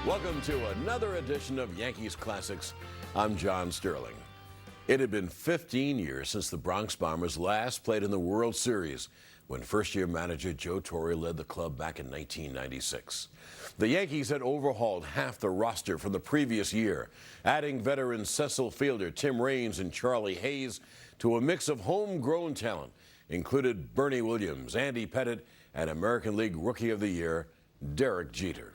Welcome to another edition of Yankees Classics. I'm John Sterling. It had been 15 years since the Bronx Bombers last played in the World Series when first-year manager Joe Torre led the club back in 1996. The Yankees had overhauled half the roster from the previous year, adding veteran Cecil Fielder, Tim Raines, and Charlie Hayes to a mix of homegrown talent, included Bernie Williams, Andy Pettitte, and American League Rookie of the Year, Derek Jeter.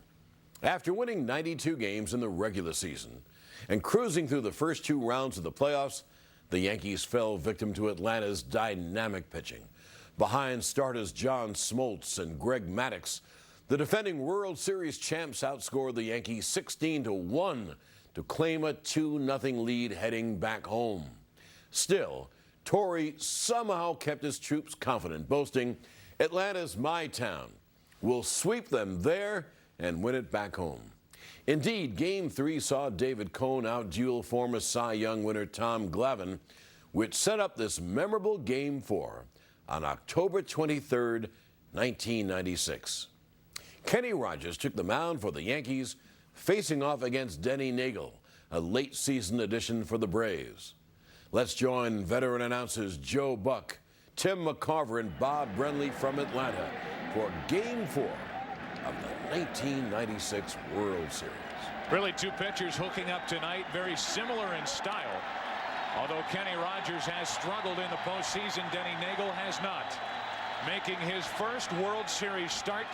After winning 92 games in the regular season and cruising through the first two rounds of the playoffs, the Yankees fell victim to Atlanta's dynamic pitching. Behind starters John Smoltz and Greg Maddux, the defending World Series champs outscored the Yankees 16-1 to claim a 2-0 lead heading back home. Still, Torre somehow kept his troops confident, boasting, "Atlanta's my town. We'll sweep them there and win it back home." Indeed, Game 3 saw David Cone outduel former Cy Young winner Tom Glavine, which set up this memorable Game 4 on October 23, 1996. Kenny Rogers took the mound for the Yankees, facing off against Denny Nagel, a late-season addition for the Braves. Let's join veteran announcers Joe Buck, Tim McCarver, and Bob Brenly from Atlanta for Game 4 of the 1996 World Series. Really, two pitchers hooking up tonight, very similar in style. Although Kenny Rogers has struggled in the postseason, Denny Nagel has not. Making his first World Series start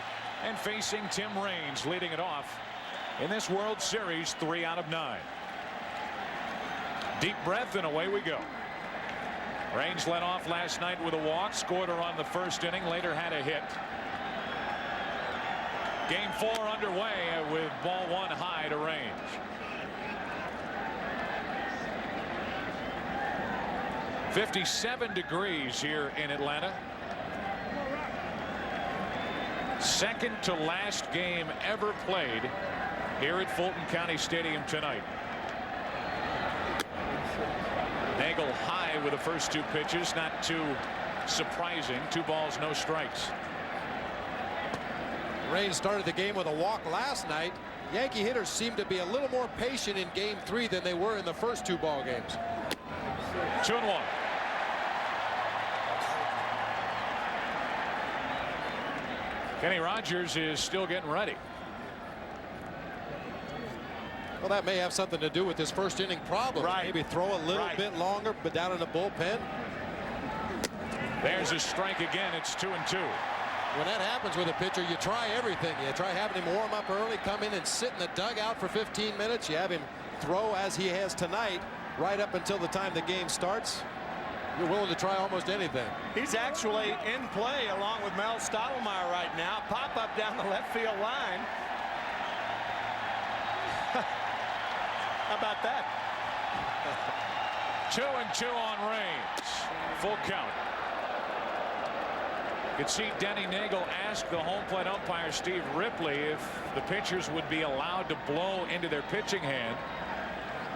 and facing Tim Raines, leading it off in this World Series 3 out of 9. Deep breath and away we go. Raines led off last night with a walk, scored a run the first inning, later had a hit. Game 4 underway with ball 1 high to Raines. .57 degrees here in Atlanta. Second to last game ever played here at Fulton County Stadium tonight. Nagel high with the first two pitches, not too surprising. 2 balls, no strikes. Raines started the game with a walk last night. Yankee hitters seem to be a little more patient in Game 3 than they were in the first 2 ball games. 2-1. Kenny Rogers is still getting ready. Well, that may have something to do with his first inning problem. Right. Maybe throw a little bit longer, but down in the bullpen. There's a strike again. It's 2-2. When that happens with a pitcher, you try everything. You try having him warm up early, come in and sit in the dugout for 15 minutes. You have him throw as he has tonight, right up until the time the game starts. You're willing to try almost anything. He's actually in play along with Mel Stottlemyre right now. Pop up down the left field line. How about that? 2-2 on Raines. Full count. You could see Denny Nagel ask the home plate umpire Steve Ripley if the pitchers would be allowed to blow into their pitching hand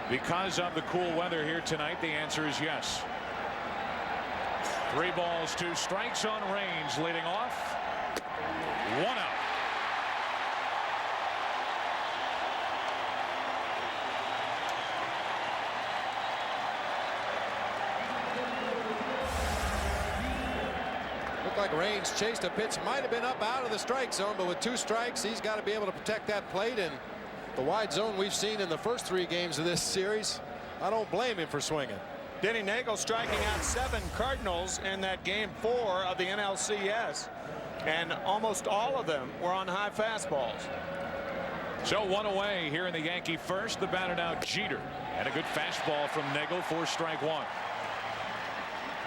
because of the cool weather here tonight. The answer is yes. 3 balls, 2 strikes on Raines, leading off. 1 out. Like Raines chased a pitch, might have been up out of the strike zone, but with 2 strikes, he's got to be able to protect that plate. And the wide zone we've seen in the first 3 games of this series, I don't blame him for swinging. Denny Nagel striking out 7 Cardinals in that Game 4 of the NLCS, and almost all of them were on high fastballs. So 1 away here in the Yankee first. The batter now Jeter, and a good fastball from Nagel for strike 1.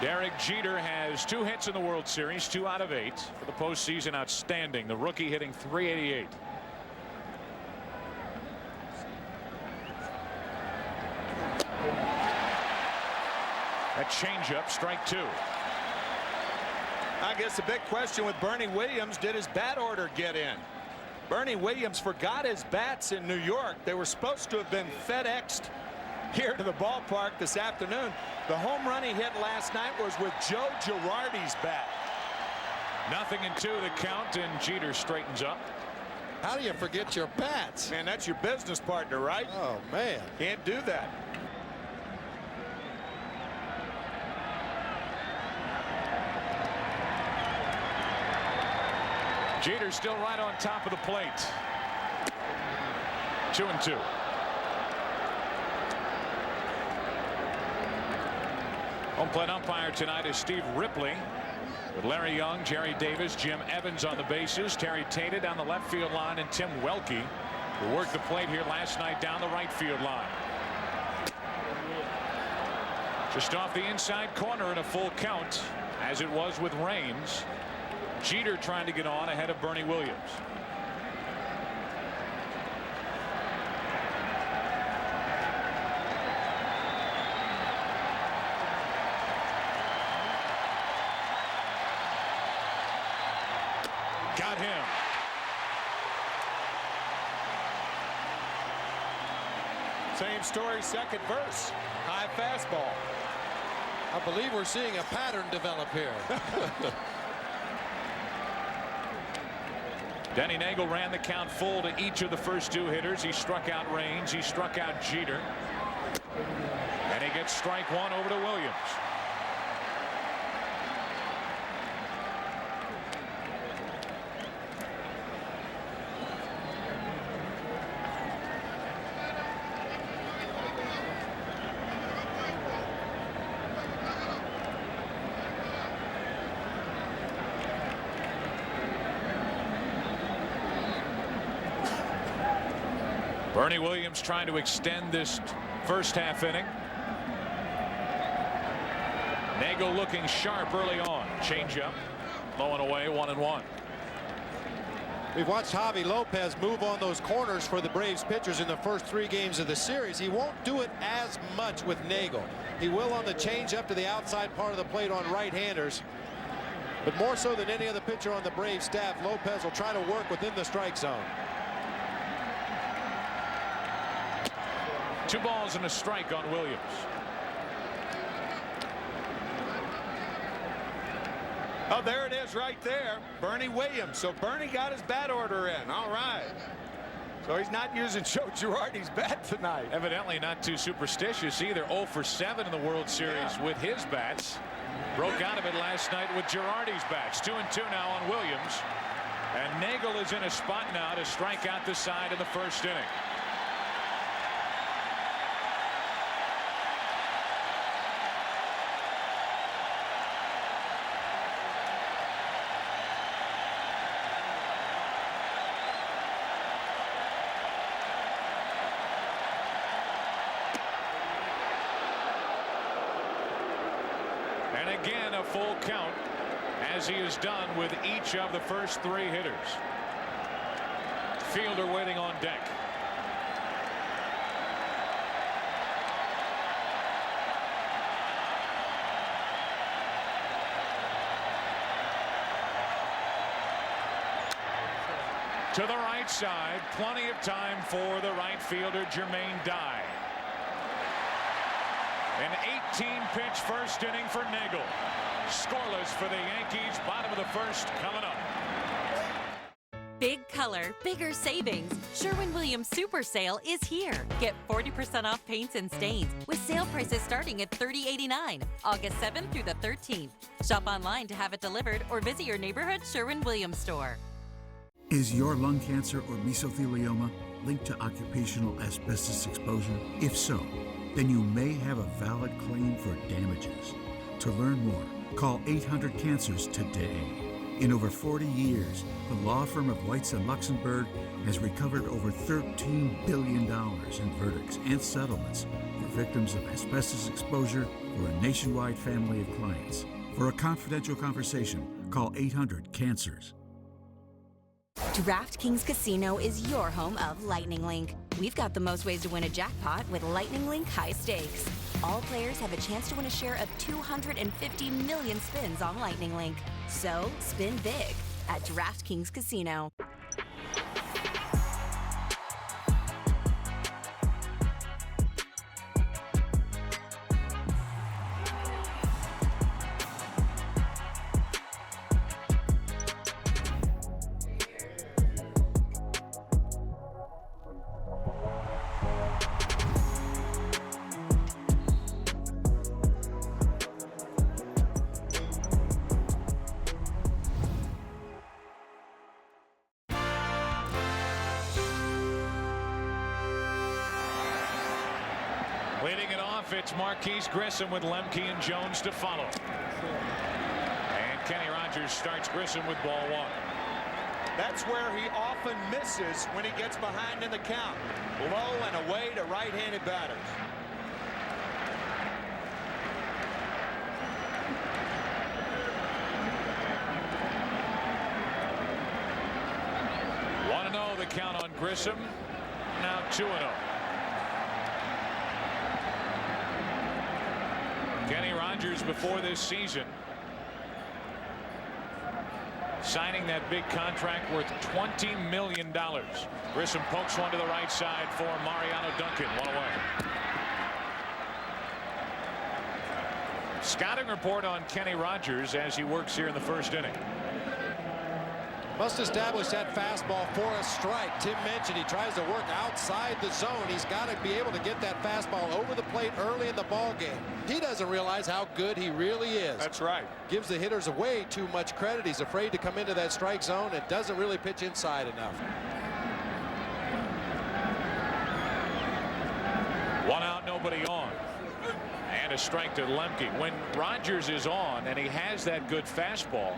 Derek Jeter has 2 hits in the World Series, 2 out of 8 for the postseason. Outstanding. The rookie hitting .388. That changeup, strike 2. I guess the big question with Bernie Williams, did his bat order get in? Bernie Williams forgot his bats in New York. They were supposed to have been FedExed here to the ballpark this afternoon. The home run he hit last night was with Joe Girardi's bat. 0-2 the count, and Jeter straightens up. How do you forget your bats? Man, that's your business partner, right? Oh, man. Can't do that. Jeter still right on top of the plate. 2-2. Home plate umpire tonight is Steve Ripley, with Larry Young, Jerry Davis, Jim Evans on the bases, Terry Tate down the left field line, and Tim Welke, who worked the plate here last night down the right field line. Just off the inside corner in a full count, as it was with Raines. Jeter trying to get on ahead of Bernie Williams. Got him. Same story, second verse. High fastball. I believe we're seeing a pattern develop here. Denny Nagel ran the count full to each of the first two hitters. He struck out Raines. He struck out Jeter. And he gets strike one over to Williams. Bernie Williams trying to extend this first half inning. Nagel looking sharp early on. Changeup, low and away, 1-1. We've watched Javi Lopez move on those corners for the Braves pitchers in the first 3 games of the series. He won't do it as much with Nagel. He will on the changeup to the outside part of the plate on right-handers. But more so than any other pitcher on the Braves staff, Lopez will try to work within the strike zone. 2 balls and a strike on Williams. Oh, there it is right there. Bernie Williams. So Bernie got his bat order in. All right. So he's not using Joe Girardi's bat tonight. Evidently not too superstitious either. 0 for 7 in the World Series with his bats. Broke out of it last night with Girardi's bats. 2-2 now on Williams. And Nagel is in a spot now to strike out the side in the first inning. And again, a full count, as he has done with each of the first 3 hitters. Fielder waiting on deck. To the right side, plenty of time for the right fielder, Jermaine Dye. An 18-pitch first inning for Nagel. Scoreless for the Yankees. Bottom of the first coming up. Big color, bigger savings. Sherwin-Williams Super Sale is here. Get 40% off paints and stains with sale prices starting at $30.89. August 7th through the 13th. Shop online to have it delivered or visit your neighborhood Sherwin-Williams store. Is your lung cancer or mesothelioma linked to occupational asbestos exposure? If so, then you may have a valid claim for damages. To learn more, call 800-CANCERS today. In over 40 years, the law firm of Weitz and Luxembourg has recovered over $13 billion in verdicts and settlements for victims of asbestos exposure for a nationwide family of clients. For a confidential conversation, call 800-CANCERS. DraftKings Casino is your home of Lightning Link. We've got the most ways to win a jackpot with Lightning Link High Stakes. All players have a chance to win a share of 250 million spins on Lightning Link. So, spin big at DraftKings Casino. Leading it off, it's Marquise Grissom with Lemke and Jones to follow. And Kenny Rogers starts Grissom with ball one. That's where he often misses when he gets behind in the count. Low and away to right-handed batters. The count on Grissom. Now 2-0. Kenny Rogers before this season signing that big contract worth $20 million. Grissom pokes one to the right side for Mariano Duncan. One away. Scouting report on Kenny Rogers as he works here in the first inning. Must establish that fastball for a strike. Tim mentioned he tries to work outside the zone. He's got to be able to get that fastball over the plate early in the ball game. He doesn't realize how good he really is. That's right. Gives the hitters way too much credit. He's afraid to come into that strike zone and doesn't really pitch inside enough. One out, nobody on. And a strike to Lemke. When Rogers is on and he has that good fastball,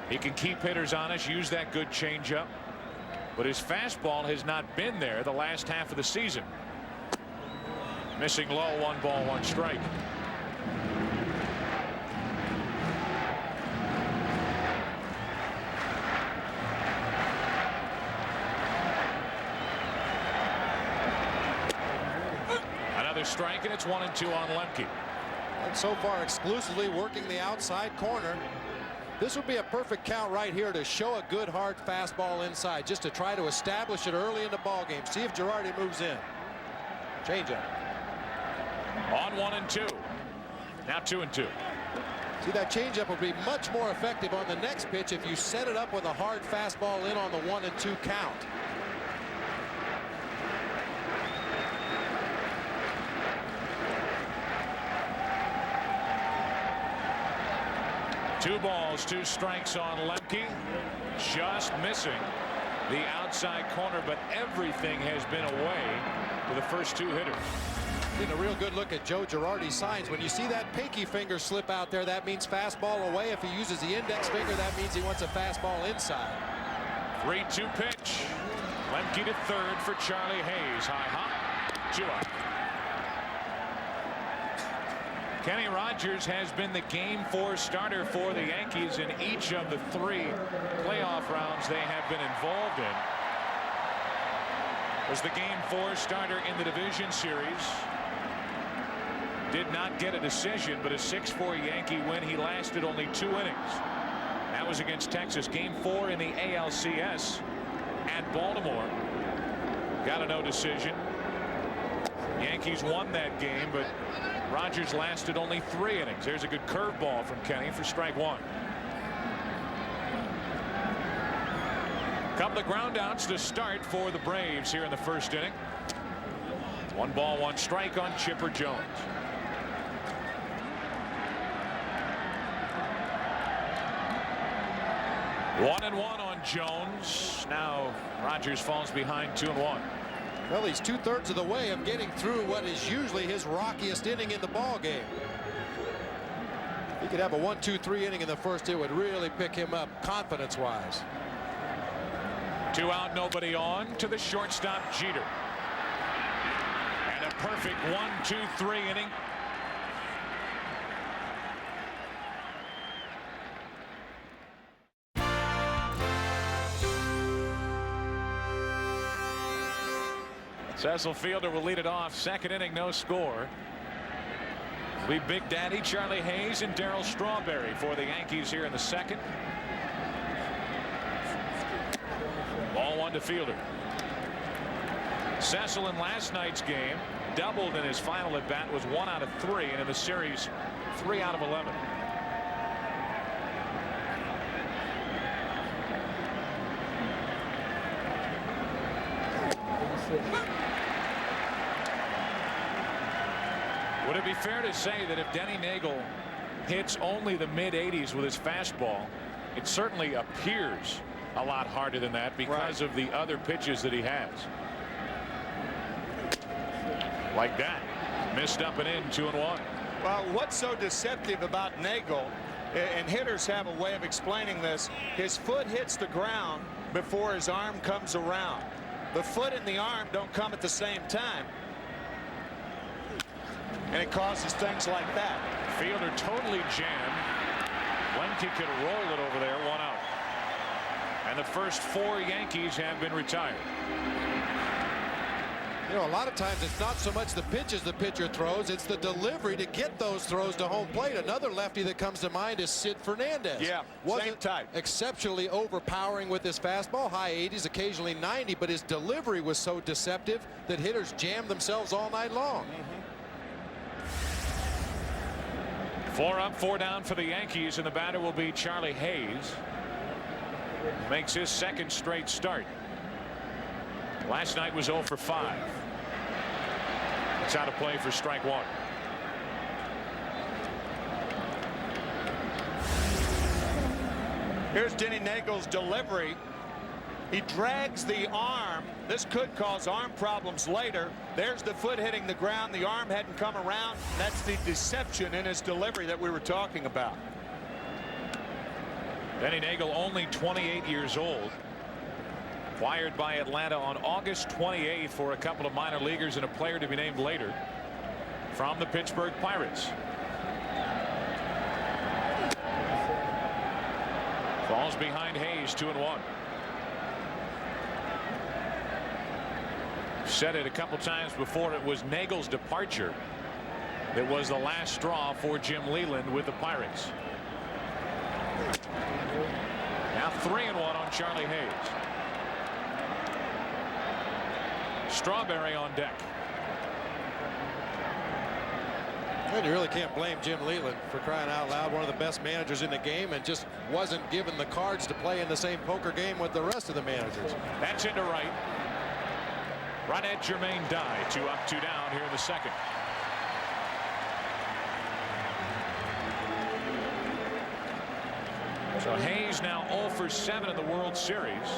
he can keep hitters honest, use that good changeup. But his fastball has not been there the last half of the season. Missing low, 1 ball, 1 strike. Another strike, and it's 1-2 on Lemke. And so far exclusively working the outside corner. This would be a perfect count right here to show a good hard fastball inside, just to try to establish it early in the ball game. See if Girardi moves in. Changeup. On 1-2. Now 2-2. See, that changeup will be much more effective on the next pitch if you set it up with a hard fastball in on the 1-2 count. Two balls, 2 strikes on Lemke. Just missing the outside corner, but everything has been away for the first 2 hitters. Getting a real good look at Joe Girardi's signs. When you see that pinky finger slip out there, that means fastball away. If he uses the index finger, that means he wants a fastball inside. 3-2 pitch. Lemke to third for Charlie Hayes. High hop. 2 out. Kenny Rogers has been the Game 4 starter for the Yankees in each of the 3 playoff rounds they have been involved in. Was the Game 4 starter in the division series. Did not get a decision, but a 6-4 Yankee win. He lasted only 2 innings. That was against Texas. Game 4 in the ALCS at Baltimore. Got a no decision. Yankees won that game, but Rogers lasted only 3 innings. There's a good curveball from Kenny for strike 1. Couple of ground outs to start for the Braves here in the first inning. 1 ball, 1 strike on Chipper Jones. One and one on Jones. Now Rogers falls behind 2-1. Well, he's 2/3 of the way of getting through what is usually his rockiest inning in the ball game. He could have a 1-2-3 inning in the first. It would really pick him up confidence-wise. 2 out, nobody on to the shortstop Jeter. And a perfect 1-2-3 inning. Cecil Fielder will lead it off. Second inning, no score. We Big Daddy Charlie Hayes and Darryl Strawberry for the Yankees here in the second. Ball 1 to Fielder. Cecil in last night's game doubled in his final at bat, was 1 out of 3, and in the series 3 out of 11. Would it be fair to say that if Denny Nagel hits only the mid-80s with his fastball, it certainly appears a lot harder than that because of the other pitches that he has? Like that. Missed up and in, 2-1. Well, what's so deceptive about Nagel, and hitters have a way of explaining this, his foot hits the ground before his arm comes around. The foot and the arm don't come at the same time, and it causes things like that. Fielder totally jammed. Lemke could roll it over there, 1 out. And the first 4 Yankees have been retired. You know, a lot of times it's not so much the pitches the pitcher throws, it's the delivery to get those throws to home plate. Another lefty that comes to mind is Sid Fernandez. Yeah, same type. Exceptionally overpowering with his fastball, high 80s, occasionally 90, but his delivery was so deceptive that hitters jammed themselves all night long. 4 up, 4 down for the Yankees, and the batter will be Charlie Hayes. Makes his second straight start. Last night was 0 for 5. It's out of play for strike 1. Here's Denny Nagel's delivery. He drags the arm. This could cause arm problems later. There's the foot hitting the ground. The arm hadn't come around. That's the deception in his delivery that we were talking about. Denny Nagel, only 28 years old. Acquired by Atlanta on August 28th for a couple of minor leaguers and a player to be named later from the Pittsburgh Pirates. Falls behind Hayes, 2-1. Said it a couple times before, it was Nagel's departure that was the last straw for Jim Leyland with the Pirates. Now 3-1 on Charlie Hayes. Strawberry on deck. And you really can't blame Jim Leyland, for crying out loud, one of the best managers in the game, and just wasn't given the cards to play in the same poker game with the rest of the managers. That's into right. Right at Jermaine Dye. 2 up, 2 down here in the second. So Hayes now 0 for 7 in the World Series.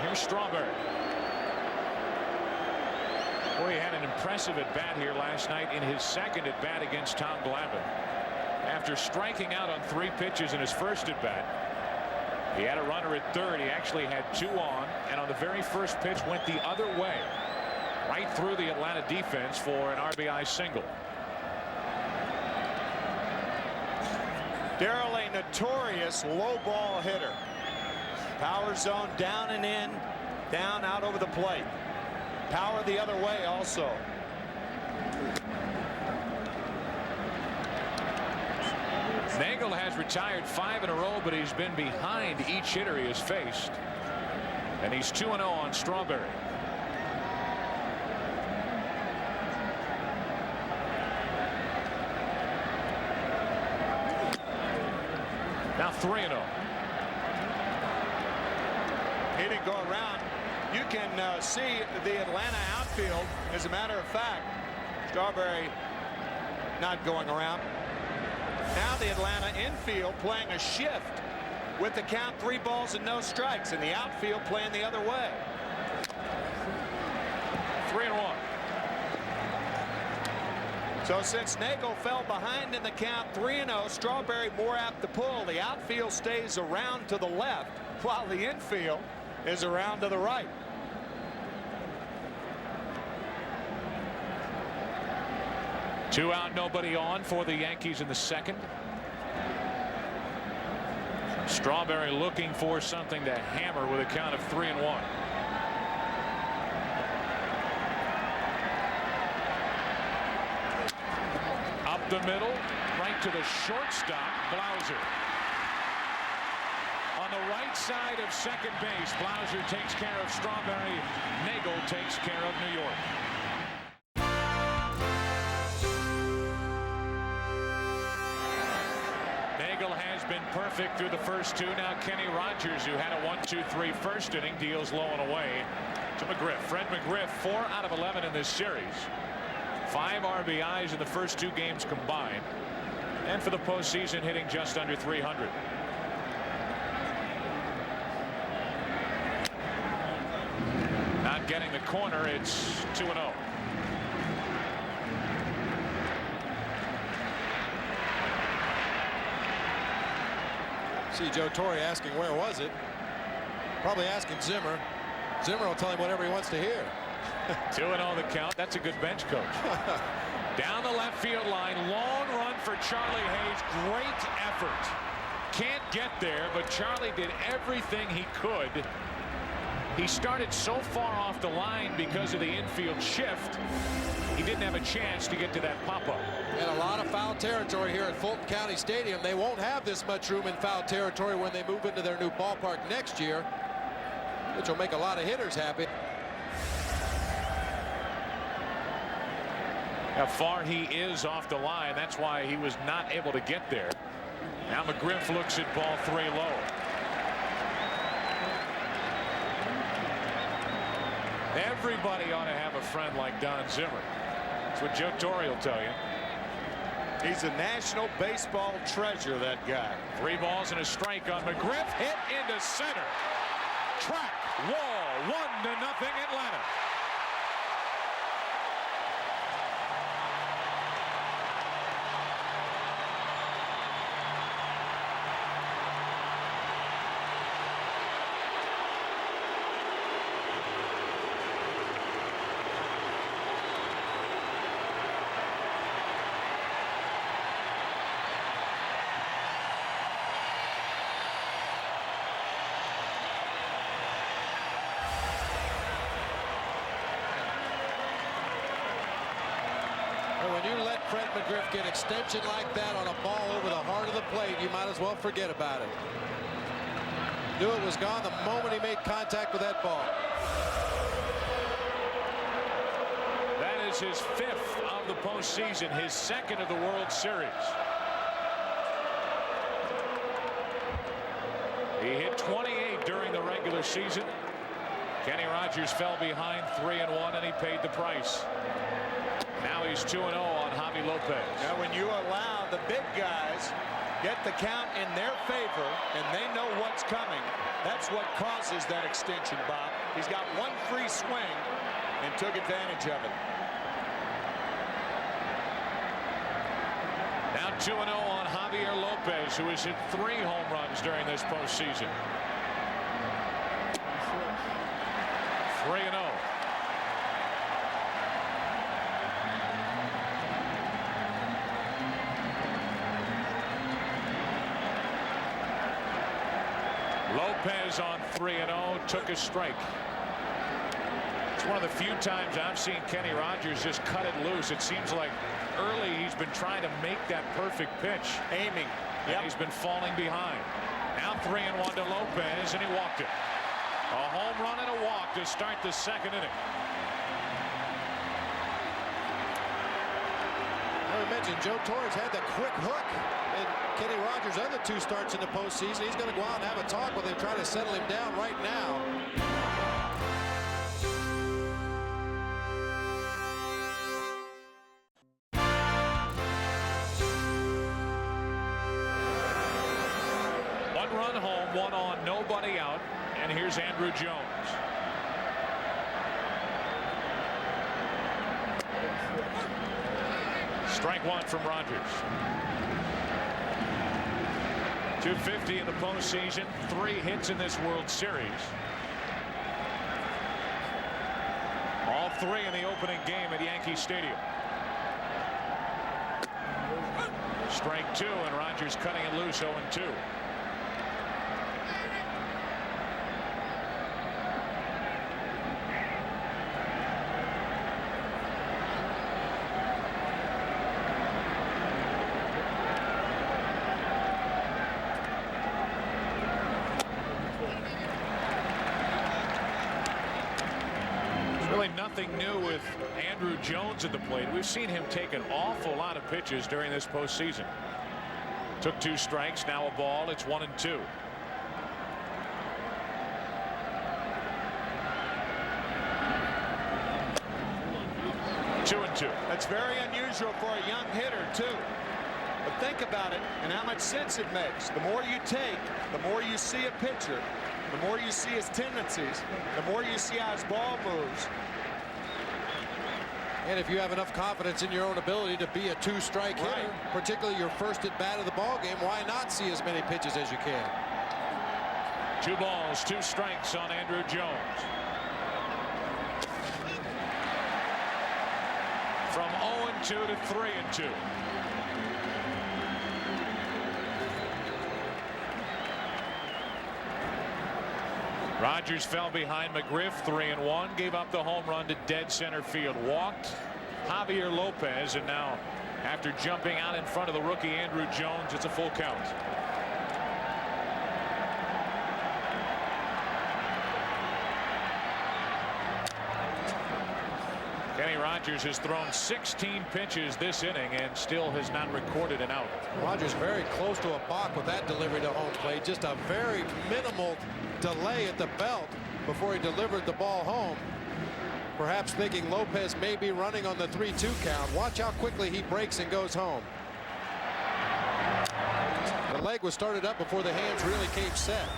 Here's Strawberry. Boy, he had an impressive at bat here last night in his second at bat against Tom Glavine. After striking out on 3 pitches in his first at bat, he had a runner at third. He actually had 2 on, and on the very first pitch went the other way, right through the Atlanta defense for an RBI single. Darrell, a notorious low ball hitter. Power zone down and in, down out over the plate. Power the other way also. Nagel has retired 5 in a row, but he's been behind each hitter he has faced. And he's 2-0 on Strawberry. Now 3-0. He didn't go around. You can see the Atlanta outfield. As a matter of fact, Strawberry not going around. Now the Atlanta infield playing a shift with the count 3 balls and no strikes, and the outfield playing the other way. 3-1. So since Nagel fell behind in the count 3-0, Strawberry more apt to pull. The outfield stays around to the left while the infield is around to the right. Two out, nobody on for the Yankees in the second. Strawberry looking for something to hammer with a count of 3-1. Up the middle, right to the shortstop, Blauser. On the right side of second base, Blauser takes care of Strawberry. Nagel takes care of New York. Nagel has been perfect through the first 2. Now Kenny Rogers, who had a 1-2-3 first inning, deals low and away to McGriff. Fred McGriff, 4 out of 11 in this series. 5 RBIs in the first 2 games combined, and for the postseason hitting just under 300. Not getting the corner. It's 2-0. See Joe Torre asking where was it. Probably asking Zimmer. Zimmer will tell him whatever he wants to hear. 2-0 the count. That's a good bench coach. Down the left field line. Long run for Charlie Hayes. Great effort. Can't get there, but Charlie did everything he could. He started so far off the line because of the infield shift. He didn't have a chance to get to that pop-up. And a lot of foul territory here at Fulton County Stadium. They won't have this much room in foul territory when they move into their new ballpark next year, which will make a lot of hitters happy. How far he is off the line. That's why he was not able to get there. Now McGriff looks at ball 3 low. Everybody ought to have a friend like Don Zimmer. That's what Joe Torre will tell you. He's a national baseball treasure, that guy. 3 balls and a strike on McGriff. Hit into center. Track wall. 1-0 Atlanta. When you let Fred McGriff get extension like that on a ball over the heart of the plate, you might as well forget about it. Knew it was gone the moment he made contact with that ball. That is his 5th of the postseason, his 2nd of the World Series. He hit 28 during the regular season. Kenny Rogers fell behind 3-1, and he paid the price. Now he's 2-0 on Javi Lopez. Now when you allow the big guys get the count in their favor and they know what's coming, that's what causes that extension, Bob. He's got one free swing and took advantage of it. Now 2-0 on Javier Lopez, who has hit 3 home runs during this postseason. 3-0. Lopez on 3-0, took a strike. It's one of the few times I've seen Kenny Rogers just cut it loose. It seems like early he's been trying to make that perfect pitch. Aiming. And he's been falling behind. Now 3-1 to Lopez, and he walked it. A home run and a walk to start the 2nd inning. I mentioned Joe Torres had the quick hook in Kenny Rogers' other 2 starts in the postseason. He's going to go out and have a talk with him, try to settle him down right now. One run home, 1 on, nobody out, and here's Andrew Jones. Strike 1 from Rogers. 250 in the postseason, 3 hits in this World Series. All 3 in the opening game at Yankee Stadium. Strike 2, and Rogers cutting it loose, 0-2. Nothing new with Andrew Jones at the plate. We've seen him take an awful lot of pitches during this postseason. Took 2 strikes, now a ball. It's 1-2. That's very unusual for a young hitter, too. But think about it and how much sense it makes. The more you take, the more you see a pitcher, the more you see his tendencies, the more you see how his ball moves. And if you have enough confidence in your own ability to be a 2-strike hitter, particularly your first at bat of the ball game, why not see as many pitches as you can? 2 balls, 2 strikes on Andrew Jones. From 0-2 to 3-2. Rogers fell behind McGriff 3-1, gave up the home run to dead center field, walked Javier Lopez, and now after jumping out in front of the rookie Andrew Jones, it's a full count. Kenny Rogers has thrown 16 pitches this inning and still has not recorded an out. Rogers very close to a balk with that delivery to home plate. Just a very minimal delay at the belt before he delivered the ball home. Perhaps thinking Lopez may be running on the 3-2 count. Watch how quickly he breaks and goes home. The leg was started up before the hands really came set.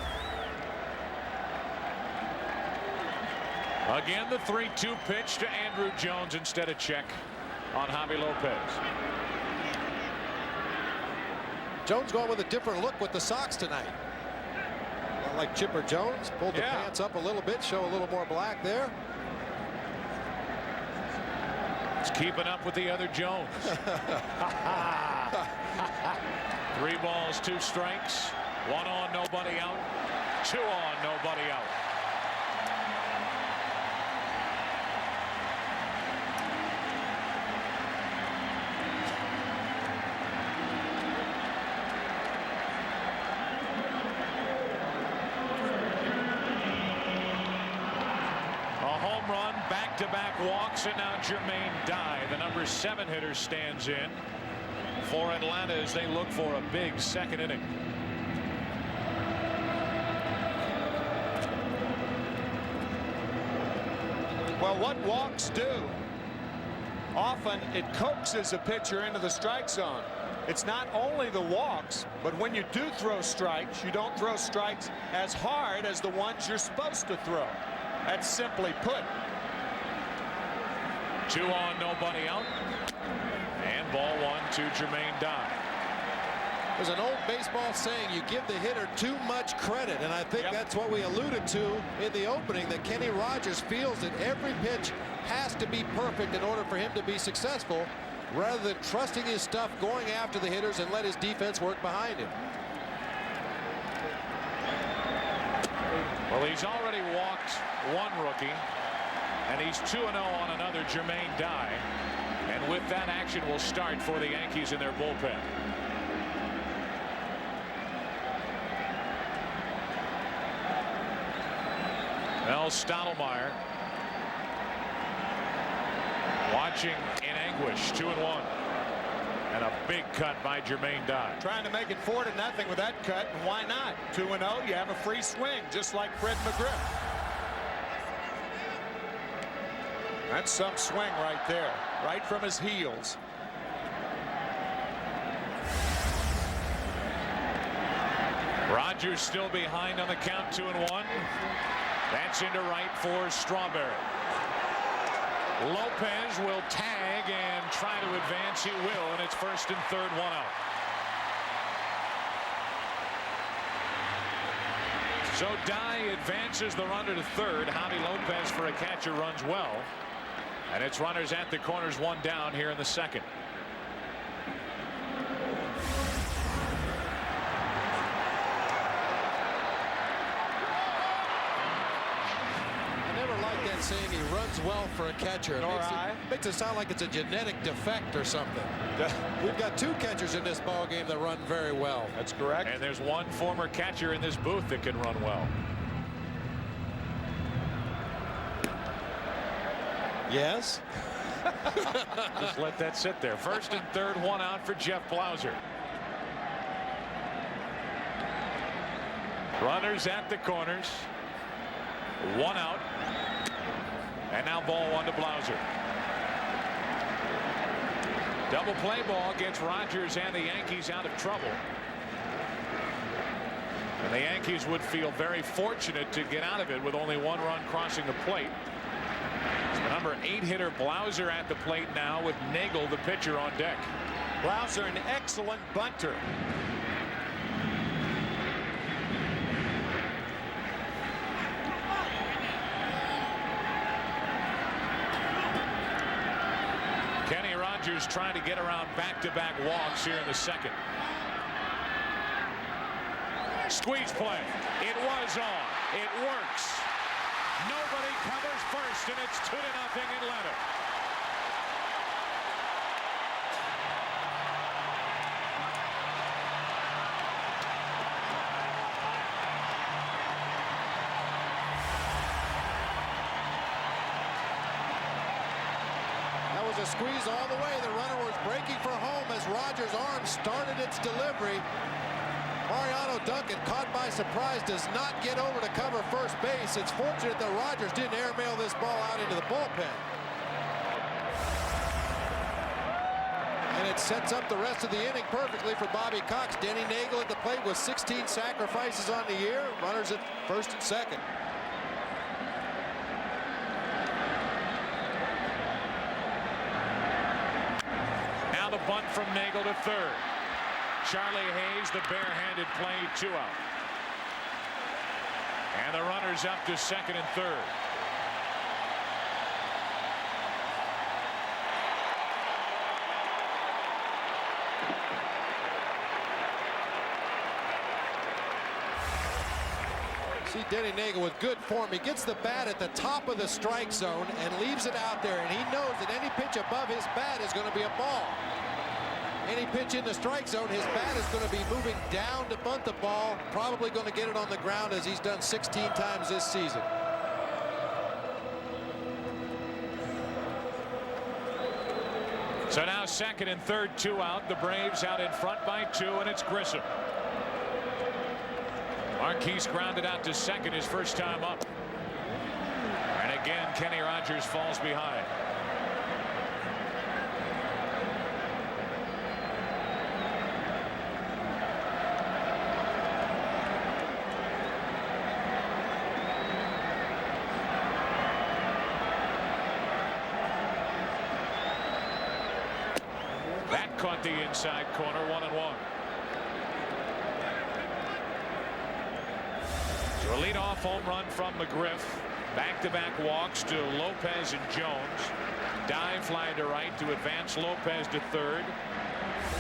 Again, the 3-2 pitch to Andrew Jones instead of check on Javi Lopez. Jones going with a different look with the Sox tonight. Not like Chipper Jones. Pulled the pants up a little bit, show a little more black there. It's keeping up with the other Jones. 3 balls, 2 strikes. 1 on, nobody out. 2 on, nobody out. Back-to-back walks, and now Jermaine Dye, the number 7 hitter, stands in for Atlanta as they look for a big second inning. Well, what walks do, often it coaxes a pitcher into the strike zone. It's not only the walks, but when you do throw strikes, you don't throw strikes as hard as the ones you're supposed to throw. That's simply put. 2 on, nobody out, and ball 1 to Jermaine Dye. There's an old baseball saying, you give the hitter too much credit, and I think that's what we alluded to in the opening, that Kenny Rogers feels that every pitch has to be perfect in order for him to be successful, rather than trusting his stuff, going after the hitters, and let his defense work behind him. Well, he's already walked 1 rookie. And he's 2-0 on another, Jermaine Dye. And with that, action will start for the Yankees in their bullpen. Well, Stottlemyre watching in anguish. 2-1. And a big cut by Jermaine Dye. Trying to make it 4-0 with that cut, and why not? 2-0, you have a free swing, just like Fred McGriff. That's some swing right there, right from his heels. Rogers still behind on the count, 2-1. That's into right for Strawberry. Lopez will tag and try to advance. He will, and it's 1st and 3rd, 1 out. So Dye advances the runner to 3rd. Javi Lopez for a catcher runs well. And it's runners at the corners, 1 down here in the 2nd. I never liked that saying, he runs well for a catcher. Makes it sound like it's a genetic defect or something. We've got 2 catchers in this ball game that run very well. That's correct. And there's 1 former catcher in this booth that can run well. Yes. Just let that sit there. 1st and 3rd, 1 out for Jeff Blauser. Runners at the corners. 1 out. And now ball 1 to Blauser. Double play ball gets Rogers and the Yankees out of trouble. And the Yankees would feel very fortunate to get out of it with only 1 run crossing the plate. The number 8 hitter Blauser at the plate now with Nagel, the pitcher, on deck. Blauser, an excellent bunter. Rogers trying to get around back-to-back walks here in the second. Squeeze play. It was on. It works. Nobody covers first, and it's 2-0 Atlanta. That was a squeeze all the way. The runner was breaking for home as Rogers' arm started its delivery. Mariano Duncan, caught by surprise, does not get over to cover first base. It's fortunate that Rogers didn't airmail this ball out into the bullpen. And it sets up the rest of the inning perfectly for Bobby Cox. Denny Nagel at the plate with 16 sacrifices on the year. Runners at first and second. Now the bunt from Nagel to third. Charlie Hayes, the barehanded play, 2 out. And the runners up to second and third. See Denny Nagel with good form. He gets the bat at the top of the strike zone and leaves it out there. And he knows that any pitch above his bat is going to be a ball. Any pitch in the strike zone, his bat is going to be moving down to bunt the ball. Probably going to get it on the ground as he's done 16 times this season. So now second and third, 2 out. The Braves out in front by 2, and it's Grissom. Marquise grounded out to second his first time up. And again, Kenny Rogers falls behind. That caught the inside corner, 1-1. So a leadoff home run from McGriff. Back-to-back walks to Lopez and Jones. Dive fly to right to advance Lopez to third.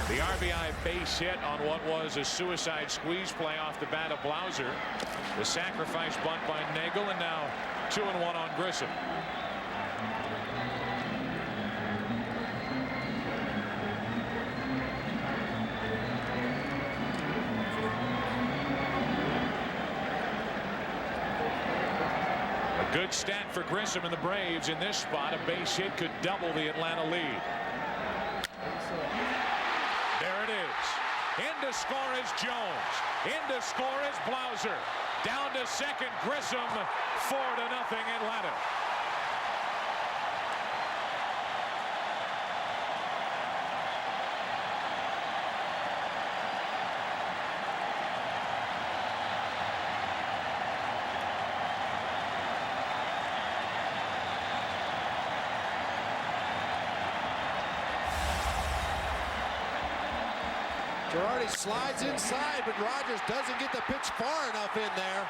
The RBI base hit on what was a suicide squeeze play off the bat of Blauser. The sacrifice bunt by Nagel, and now 2-1 on Grissom. Good stat for Grissom and the Braves in this spot. A base hit could double the Atlanta lead. There it is. In to score is Jones. In to score is Blauser. Down to second, Grissom. 4-0 Atlanta. Girardi slides inside, but Rogers doesn't get the pitch far enough in there.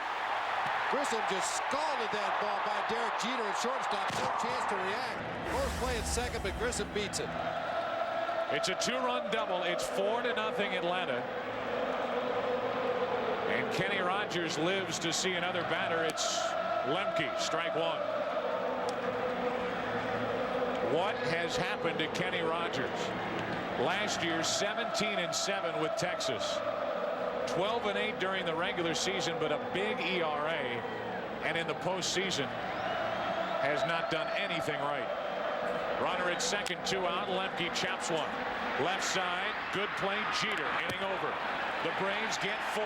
Grissom just scalded that ball by Derek Jeter at shortstop. No chance to react. Close play at second, but Grissom beats it. It's a 2-run double. It's 4-0 Atlanta. And Kenny Rogers lives to see another batter. It's Lemke, strike one. What has happened to Kenny Rogers? Last year, 17-7 with Texas. 12-8 during the regular season, but a big ERA. And in the postseason, has not done anything right. Runner at second, 2 out. Lemke chops one. Left side, good play. Jeter inning over. The Braves get 4.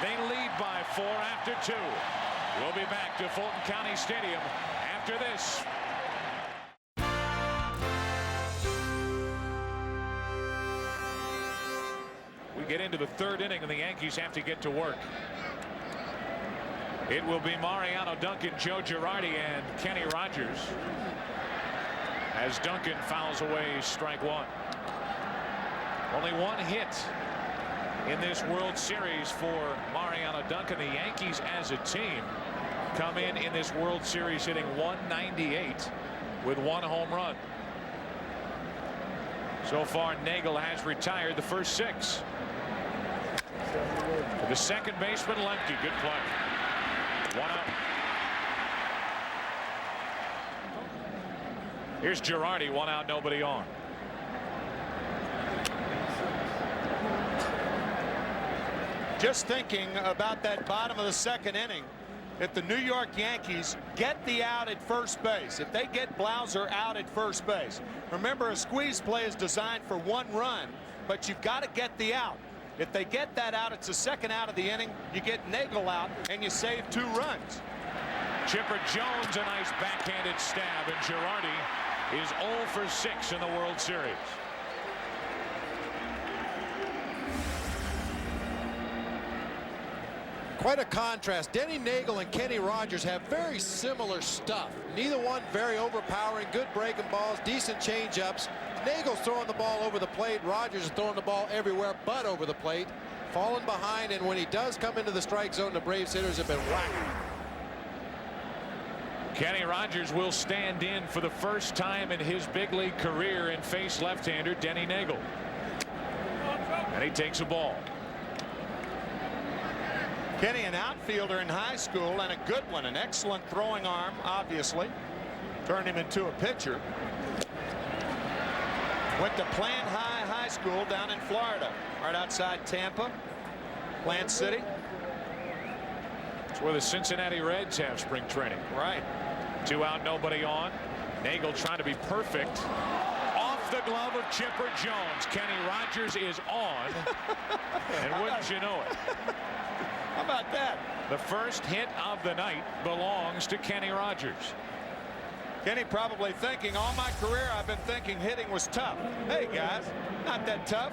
They lead by 4 after 2. We'll be back to Fulton County Stadium after this. We get into the third inning, and the Yankees have to get to work. It will be Mariano Duncan, Joe Girardi, and Kenny Rogers as Duncan fouls away strike one. Only one hit in this World Series for Mariano Duncan. The Yankees as a team come in this World Series hitting 198 with 1 home run. So far, Nagel has retired the first 6. For the second baseman, Lemke. Good play. 1 out. Here's Girardi. 1 out, nobody on. Just thinking about that bottom of the second inning. If the New York Yankees get the out at first base, if they get Blauser out at first base, remember a squeeze play is designed for 1 run, but you've got to get the out. If they get that out, it's the second out of the inning. You get Nagel out and you save 2 runs. Chipper Jones, a nice backhanded stab, and Girardi is 0 for 6 in the World Series. Quite a contrast. Denny Nagel and Kenny Rogers have very similar stuff. Neither one very overpowering. Good breaking balls, decent changeups. Nagel's throwing the ball over the plate. Rogers is throwing the ball everywhere but over the plate. Falling behind, and when he does come into the strike zone, the Braves hitters have been whacked. Kenny Rogers will stand in for the first time in his big league career and face left-hander Denny Nagel. And he takes a ball. Kenny, an outfielder in high school, and a good one. An excellent throwing arm, obviously. Turned him into a pitcher. Went to Plant High School down in Florida, right outside Tampa, Plant City. It's where the Cincinnati Reds have spring training. Right. 2 out, nobody on. Nagel trying to be perfect. Off the glove of Chipper Jones. Kenny Rogers is on. And wouldn't you know it? How about that? The first hit of the night belongs to Kenny Rogers. Kenny probably thinking, all my career I've been thinking hitting was tough. Hey guys, not that tough.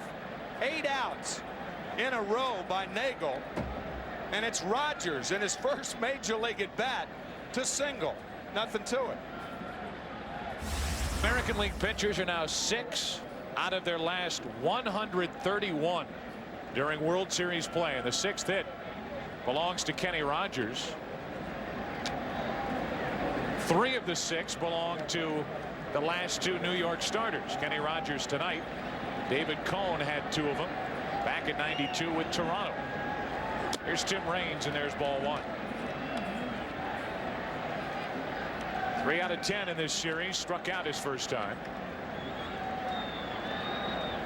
8 outs in a row by Nagel, and it's Rogers in his first major league at bat to single. Nothing to it. American League pitchers are now 6 out of their last 131 during World Series play, and the 6th hit belongs to Kenny Rogers. 3 of the 6 belong to the last 2 New York starters. Kenny Rogers tonight. David Cohn had 2 of them back in '92 with Toronto. Here's Tim Raines, and there's ball 1. 3 out of 10 in this series. Struck out his first time.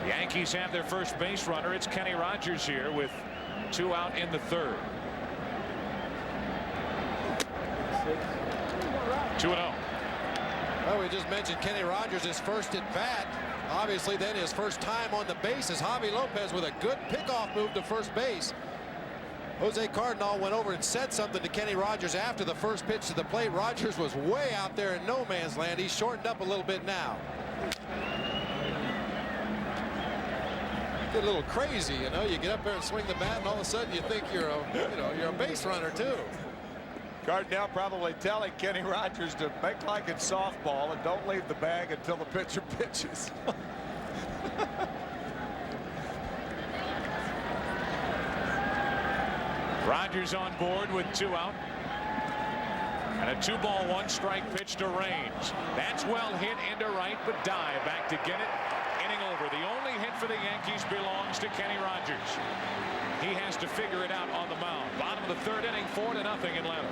The Yankees have their first base runner. It's Kenny Rogers here with 2 out in the 3rd. 2-0. Well, we just mentioned Kenny Rogers, his first at bat. Obviously, then his first time on the bases. Javi Lopez with a good pickoff move to first base. Jose Cardinal went over and said something to Kenny Rogers after the first pitch to the plate. Rogers was way out there in no man's land. He's shortened up a little bit now. Get a little crazy, you know. You get up there and swing the bat, and all of a sudden you think you're a base runner too. Cardinal probably telling Kenny Rogers to make like it's softball and don't leave the bag until the pitcher pitches. Rogers on board with 2 out. And a 2-ball 1-strike pitch to Raines. That's well hit into right, but dive back to get it. Inning over. The only hit for the Yankees belongs to Kenny Rogers. He has to figure it out on the mound. Bottom of the 3rd inning, 4-0 Atlanta.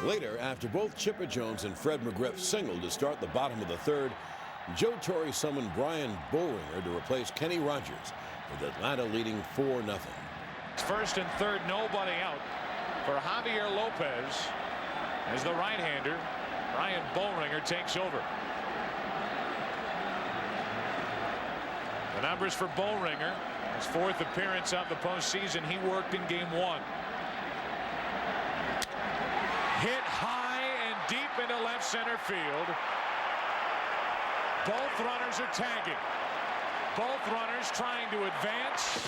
Later, after both Chipper Jones and Fred McGriff singled to start the bottom of the 3rd, Joe Torre summoned Brian Boehringer to replace Kenny Rogers, with Atlanta leading 4-0. First and 3rd, nobody out for Javier Lopez as the right-hander. Brian Boehringer takes over. The numbers for Boehringer, his 4th appearance of the postseason. He worked in game 1. Hit high and deep into left center field. Both runners are tagging. Both runners trying to advance.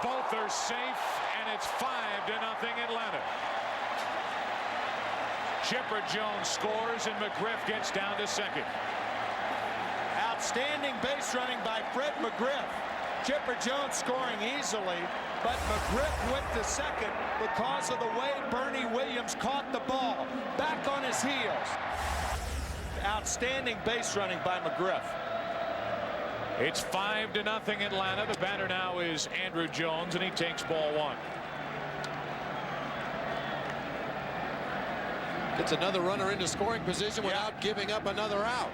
Both are safe, and it's 5-0 Atlanta. Chipper Jones scores, and McGriff gets down to second. Outstanding base running by Fred McGriff. Chipper Jones scoring easily, but McGriff went to second because of the way Bernie Williams caught the ball. Back on his heels. Outstanding base running by McGriff. It's 5-0 Atlanta. The batter now is Andrew Jones, and he takes ball one. Gets another runner into scoring position without giving up another out.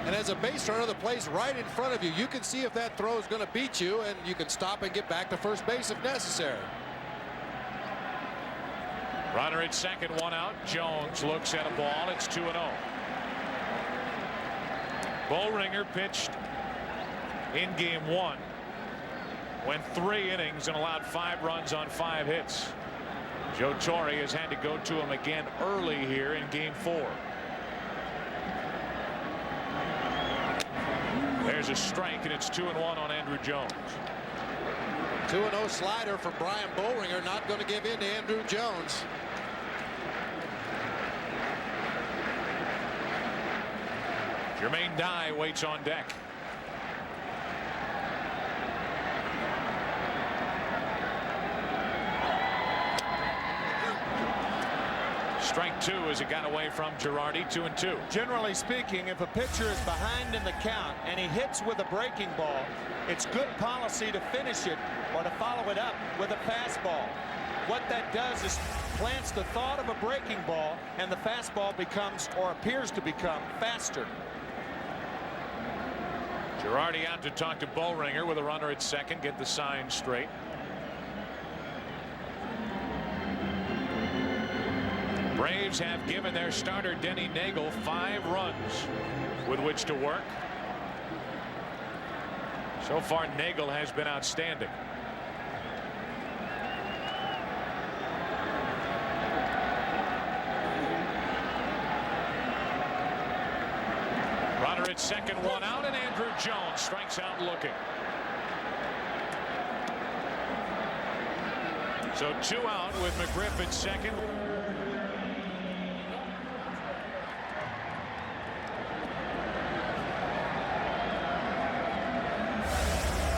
And as a base runner that plays right in front of you, you can see if that throw is going to beat you, and you can stop and get back to first base if necessary. Runner at second, one out. Jones looks at a ball. It's 2-0. Bollringer pitched in game one, went 3 innings and allowed 5 runs on 5 hits. Joe Torre has had to go to him again early here in game 4. There's a strike, and it's 2-1 on Andrew Jones. 2-0 slider for Brian Bollringer, not going to give in to Andrew Jones. Jermaine Dye waits on deck. Strike 2 as it got away from Girardi. 2-2. Generally speaking, if a pitcher is behind in the count and he hits with a breaking ball, it's good policy to finish it or to follow it up with a fastball. What that does is plants the thought of a breaking ball, and the fastball becomes, or appears to become, faster. Girardi out to talk to Bollringer with a runner at second. Get the sign straight. Braves have given their starter Denny Nagel 5 runs with which to work. So far, Nagel has been outstanding. Runner at second, one out, and Andrew Jones strikes out looking. So 2 out with McGriff at second.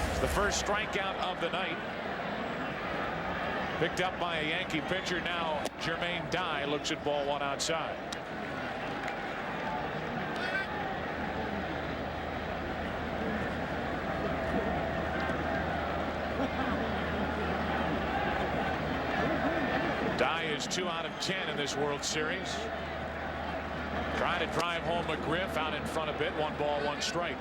It's the first strikeout of the night. Picked up by a Yankee pitcher. Now Jermaine Dye looks at ball 1 outside. Dye is 2 out of 10 in this World Series. Trying to drive home McGriff out in front a bit. 1 ball, 1 strike.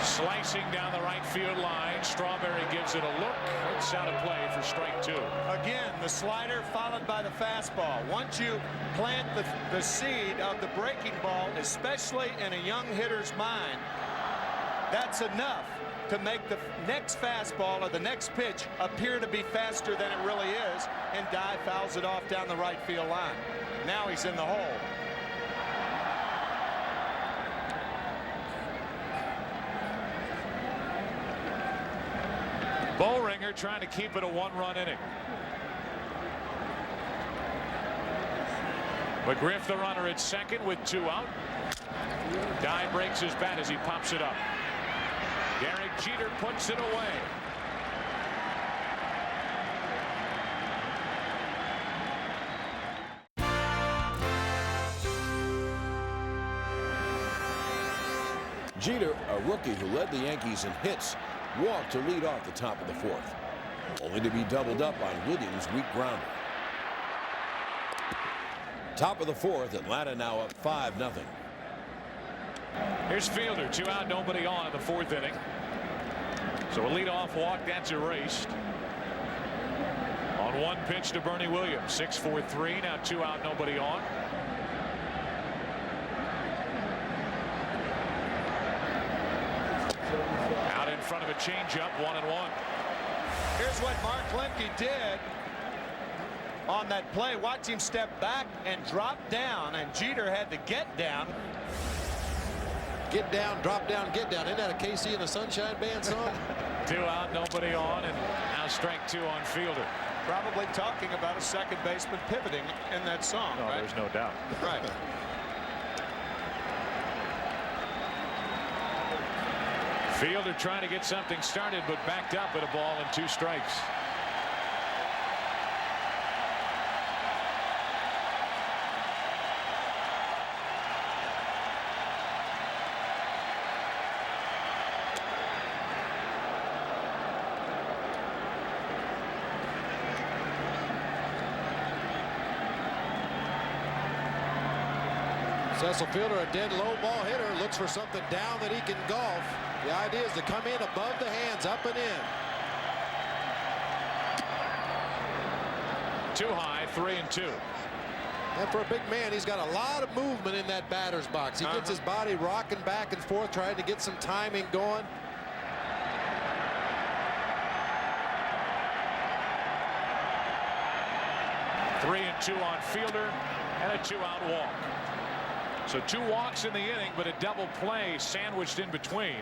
Slicing down the right field line. Strawberry gives it a look. It's out of play for strike 2. Again, the slider followed by the fastball. Once you plant the seed of the breaking ball, especially in a young hitter's mind, that's enough to make the next fastball or the next pitch appear to be faster than it really is, and Dye fouls it off down the right field line. Now he's in the hole. Bollringer trying to keep it a 1-run inning. McGriff the runner at second with 2 out. Dye breaks his bat as he pops it up. Derek Jeter puts it away. Jeter, a rookie who led the Yankees in hits, walked to lead off the top of the 4th, only to be doubled up on Williams' weak grounder. Top of the 4th, Atlanta now up 5-0. Here's Fielder, 2 out, nobody on in the 4th inning. So a leadoff walk, that's erased. On 1 pitch to Bernie Williams, 6-4-3. Now 2 out, nobody on. Out in front of a changeup, 1-1. Here's what Mark Lemke did on that play. Watch him step back and drop down, and Jeter had to get down. Get down, drop down, get down. Isn't that a KC and the Sunshine Band song? 2 out, nobody on, and now strike 2 on Fielder. Probably talking about a second baseman pivoting in that song. No, right? there's no doubt. Right. Fielder trying to get something started, but backed up at a ball and 2 strikes. Cecil Fielder, a dead low ball hitter, looks for something down that he can golf. The idea is to come in above the hands, up and in. Too high, 3-2. And for a big man, he's got a lot of movement in that batter's box. He gets his body rocking back and forth, trying to get some timing going. Three and 2 on Fielder and a 2-out walk. So 2 walks in the inning, but a double play sandwiched in between.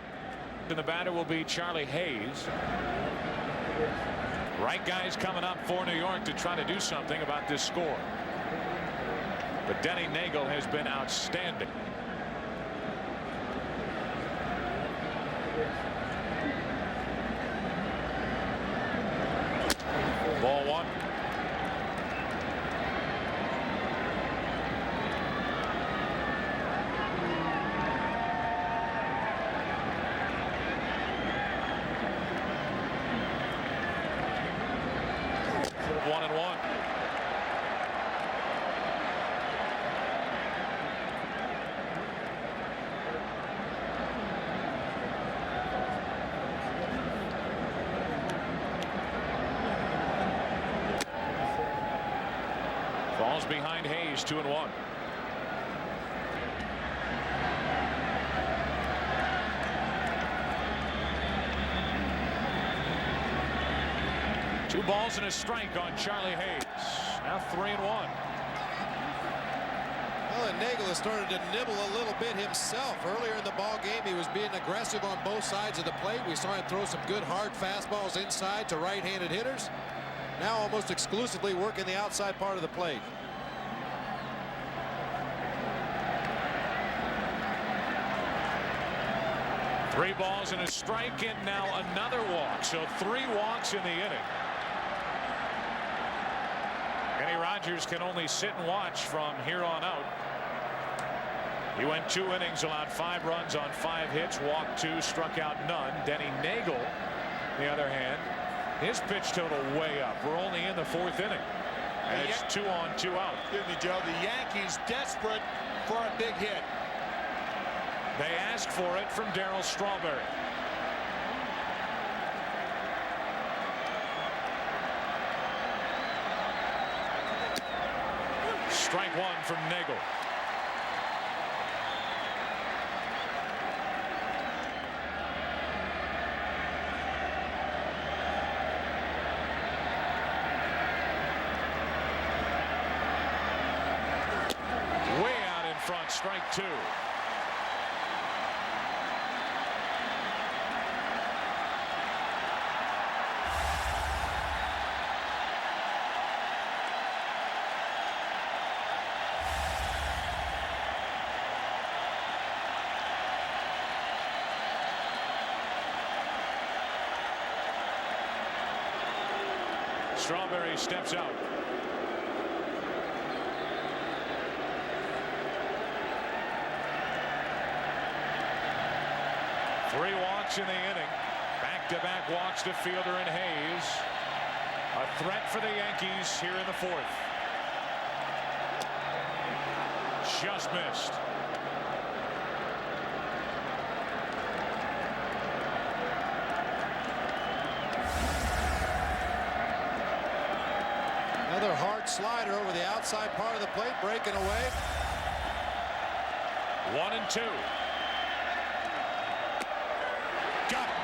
And the batter will be Charlie Hayes. Right guys coming up for New York to try to do something about this score. But Denny Nagel has been outstanding. Ball 1. Falls behind Hayes, 2-1. Two balls and a strike on Charlie Hayes. Now 3-1. Well, and Nagel has started to nibble a little bit himself. Earlier in the ball game, he was being aggressive on both sides of the plate. We saw him throw some good hard fastballs inside to right-handed hitters. Now almost exclusively working the outside part of the plate. Three balls and a strike, and now another walk. So 3 walks in the inning. Kenny Rogers can only sit and watch from here on out. He went 2 innings, allowed 5 runs on 5 hits, walked 2, struck out none. Denny Nagel, on the other hand, his pitch total way up. We're only in the 4th inning, and it's 2 on, 2 out. Excuse me, Joe. The Yankees desperate for a big hit. They ask for it from Darryl Strawberry. Strike 1 from Nagel. Way out in front, strike 2. Strawberry steps out. Three walks in the inning. Back-to-back walks to Fielder and Hayes. A threat for the Yankees here in the 4th. Just missed. Another hard slider over the outside part of the plate, breaking away. 1-2. Got it.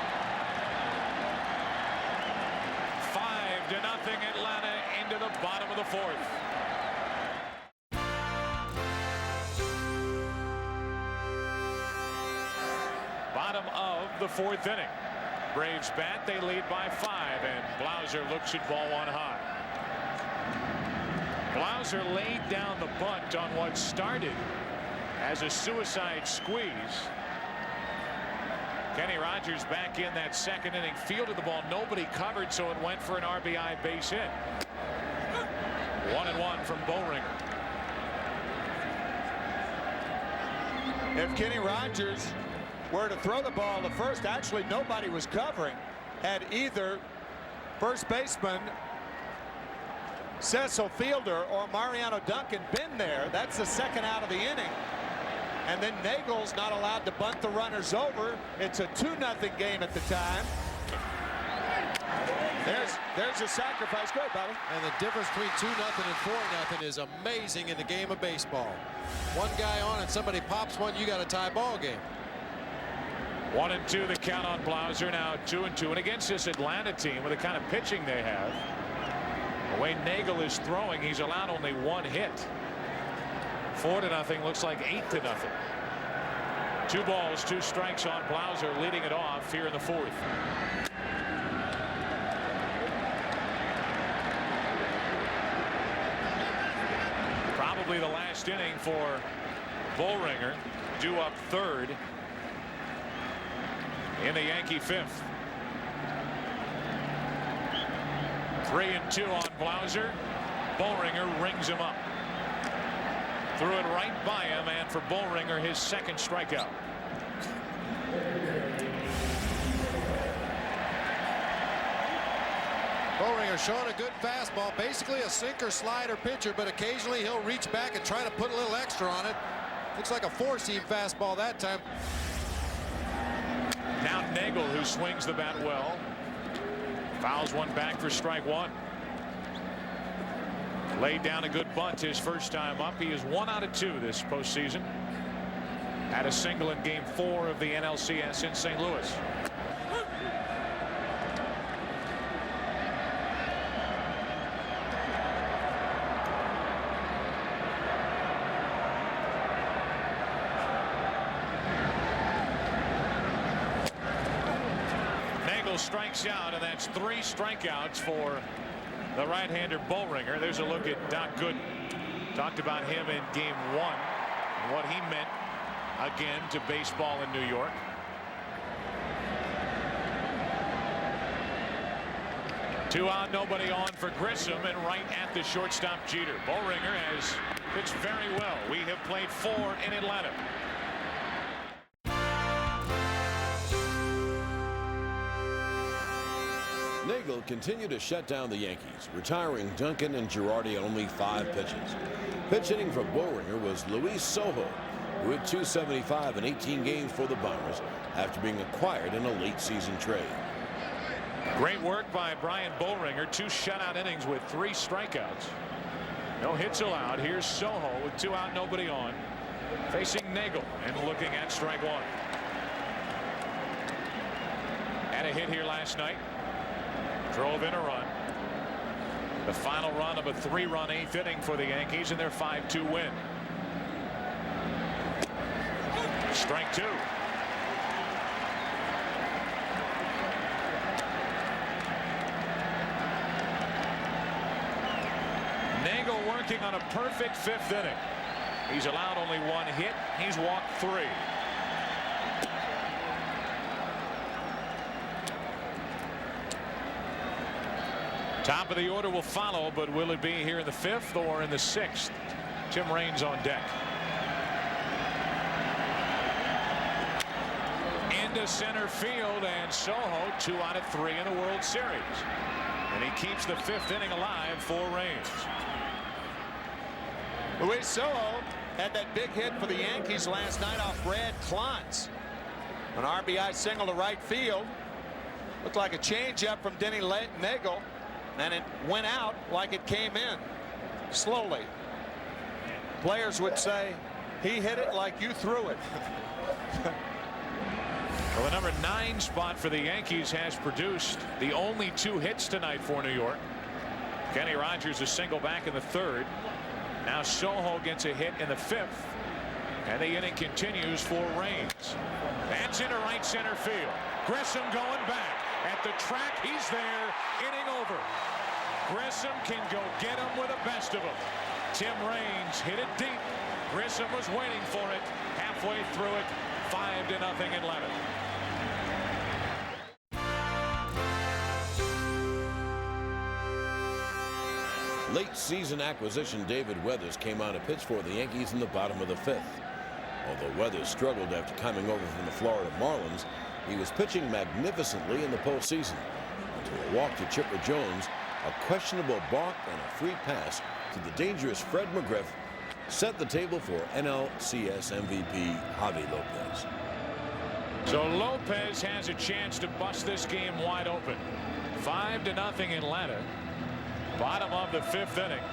5-0 Atlanta into the bottom of the 4th. of the 4th inning. Braves bat, they lead by 5, and Blauser looks at ball 1 high. Blauser laid down the bunt on what started as a suicide squeeze. Kenny Rogers back in that 2nd inning, fielded the ball, nobody covered, so it went for an RBI base hit. 1-1 from Boehringer. If Kenny Rogers were to throw the ball to first, actually nobody was covering. Had either first baseman Cecil Fielder or Mariano Duncan been there, that's the 2nd out of the inning. And then Nagel's not allowed to bunt the runners over. It's a 2-0 game at the time. There's your sacrifice. Go ahead, Bobby. And the difference between 2-0 and 4-0 is amazing in the game of baseball. One guy on and somebody pops one, you got a tie ball game. 1-2 the count on Blauser, now 2-2. And against this Atlanta team with the kind of pitching they have, the way Nagel is throwing, he's allowed only 1 hit. 4-0 looks like 8-0. 2 balls, 2 strikes on Blauser, leading it off here in the 4th. Probably the last inning for Boehringer, due up 3rd in the Yankee 5th. 3-2 on Blauser. Boehringer rings him up. Threw it right by him, and for Boehringer, his 2nd strikeout. Boehringer showing a good fastball, basically a sinker slider pitcher, but occasionally he'll reach back and try to put a little extra on it. Looks like a 4-seam fastball that time. Now Nagel, who swings the bat well, fouls one back for strike 1. Laid down a good bunt his first time up. He is 1 out of 2 this postseason. Had a single in Game 4 of the NLCS in St. Louis. Nagel strikes out, and that's 3 strikeouts for the right-hander Boehringer. There's a look at Doc Gooden. Talked about him in Game 1 and what he meant again to baseball in New York. Two out, nobody on for Grissom, and right at the shortstop Jeter. Boehringer has pitched very well. We have played 4 in Atlanta. Nagel continued to shut down the Yankees, retiring Duncan and Girardi at only 5 pitches. Pitch hitting for Boehringer was Luis Sojo, who hit .275 in 18 games for the Bombers after being acquired in a late-season trade. Great work by Brian Boehringer. 2 shutout innings with 3 strikeouts. No hits allowed. Here's Sojo with 2 out, nobody on, facing Nagel and looking at strike 1. Had a hit here last night. Drove in a run. The final run of a 3-run 8th inning for the Yankees in their 5-2 win. Strike 2. Nagel working on a perfect 5th inning. He's allowed only 1 hit. He's walked 3. Top of the order will follow, but will it be here in the 5th or in the 6th? Tim Raines on deck. Into center field, and Sojo 2 out of 3 in the World Series. And he keeps the 5th inning alive for Raines. Luis Sojo had that big hit for the Yankees last night off Brad Klontz. An RBI single to right field. Looked like a changeup from Denny Nagel. And it went out like it came in, slowly. Players would say, he hit it like you threw it. Well, the number 9 spot for the Yankees has produced the only 2 hits tonight for New York. Kenny Rogers a single back in the 3rd. Now Sojo gets a hit in the 5th. And the inning continues for Raines. That's into right center field. Grissom going back. At the track, he's there. Inning over. Grissom can go get him with the best of them. Tim Raines hit it deep. Grissom was waiting for it. Halfway through it, 5-0 Atlanta. Late season acquisition David Weathers came on to pitch for the Yankees in the bottom of the 5th. Although Weathers struggled after coming over from the Florida Marlins, he was pitching magnificently in the postseason until a walk to Chipper Jones, a questionable balk, and a free pass to the dangerous Fred McGriff set the table for NLCS MVP Javi Lopez. So Lopez has a chance to bust this game wide open. 5-0 Atlanta. Bottom of the 5th inning.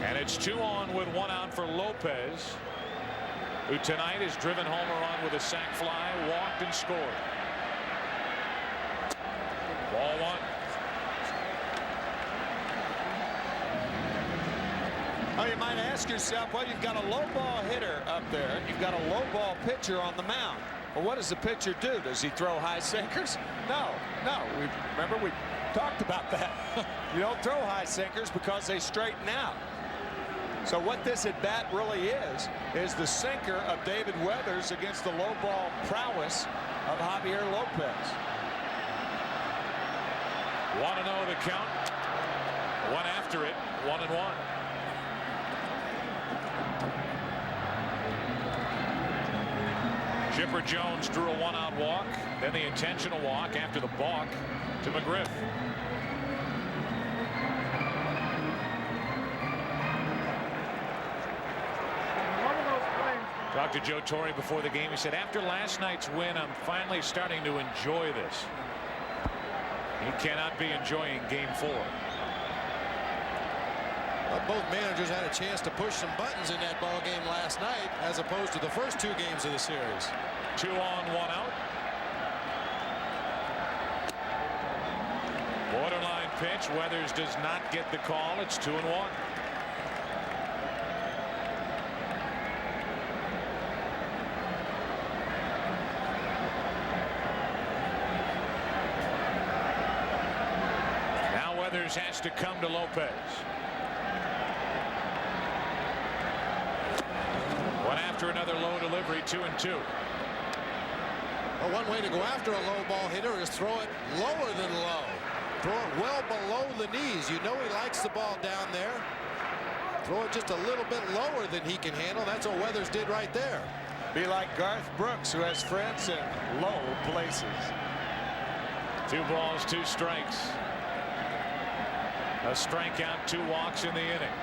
And it's 2 on with 1 out for Lopez, who tonight has driven home a run with a sac fly, walked and scored. Ball 1. Oh, you might ask yourself, well, you've got a low ball hitter up there. You've got a low ball pitcher on the mound. Well, what does the pitcher do? Does he throw high sinkers? No. Remember we talked about that. You don't throw high sinkers because they straighten out. So what this at bat really is the sinker of David Weathers against the low ball prowess of Javier Lopez. 1-0 the count. One after it, 1-1. Chipper Jones drew a 1-out walk, then the intentional walk after the balk to McGriff. Talked to Joe Torre before the game. He said, after last night's win, I'm finally starting to enjoy this. He cannot be enjoying game 4. Well, both managers had a chance to push some buttons in that ball game last night, as opposed to the first 2 games of the series. 2 on, 1 out. Borderline pitch. Weathers does not get the call. It's 2-1. Now Weathers has to come to Lopez. One after another low delivery, 2-2. Well, one way to go after a low ball hitter is throw it lower than low. Throw it well below the knees. You know he likes the ball down there. Throw it just a little bit lower than he can handle. That's what Weathers did right there. Be like Garth Brooks, who has friends in low places. 2 balls, 2 strikes. A strikeout, 2 walks in the inning.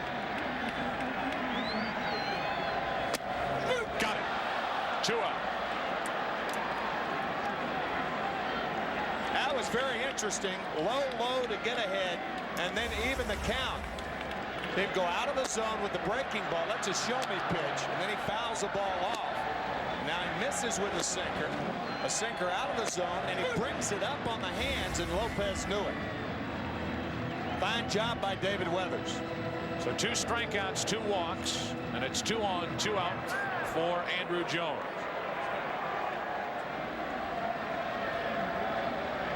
Got it. 2 out. That was very interesting. Low to get ahead, and then even the count. He'd go out of the zone with the breaking ball. That's a show-me pitch, and then he fouls the ball off. Now he misses with a sinker out of the zone, and he brings it up on the hands, and Lopez knew it. Fine job by David Weathers. So 2 strikeouts, 2 walks, and it's 2 on, 2 out for Andrew Jones.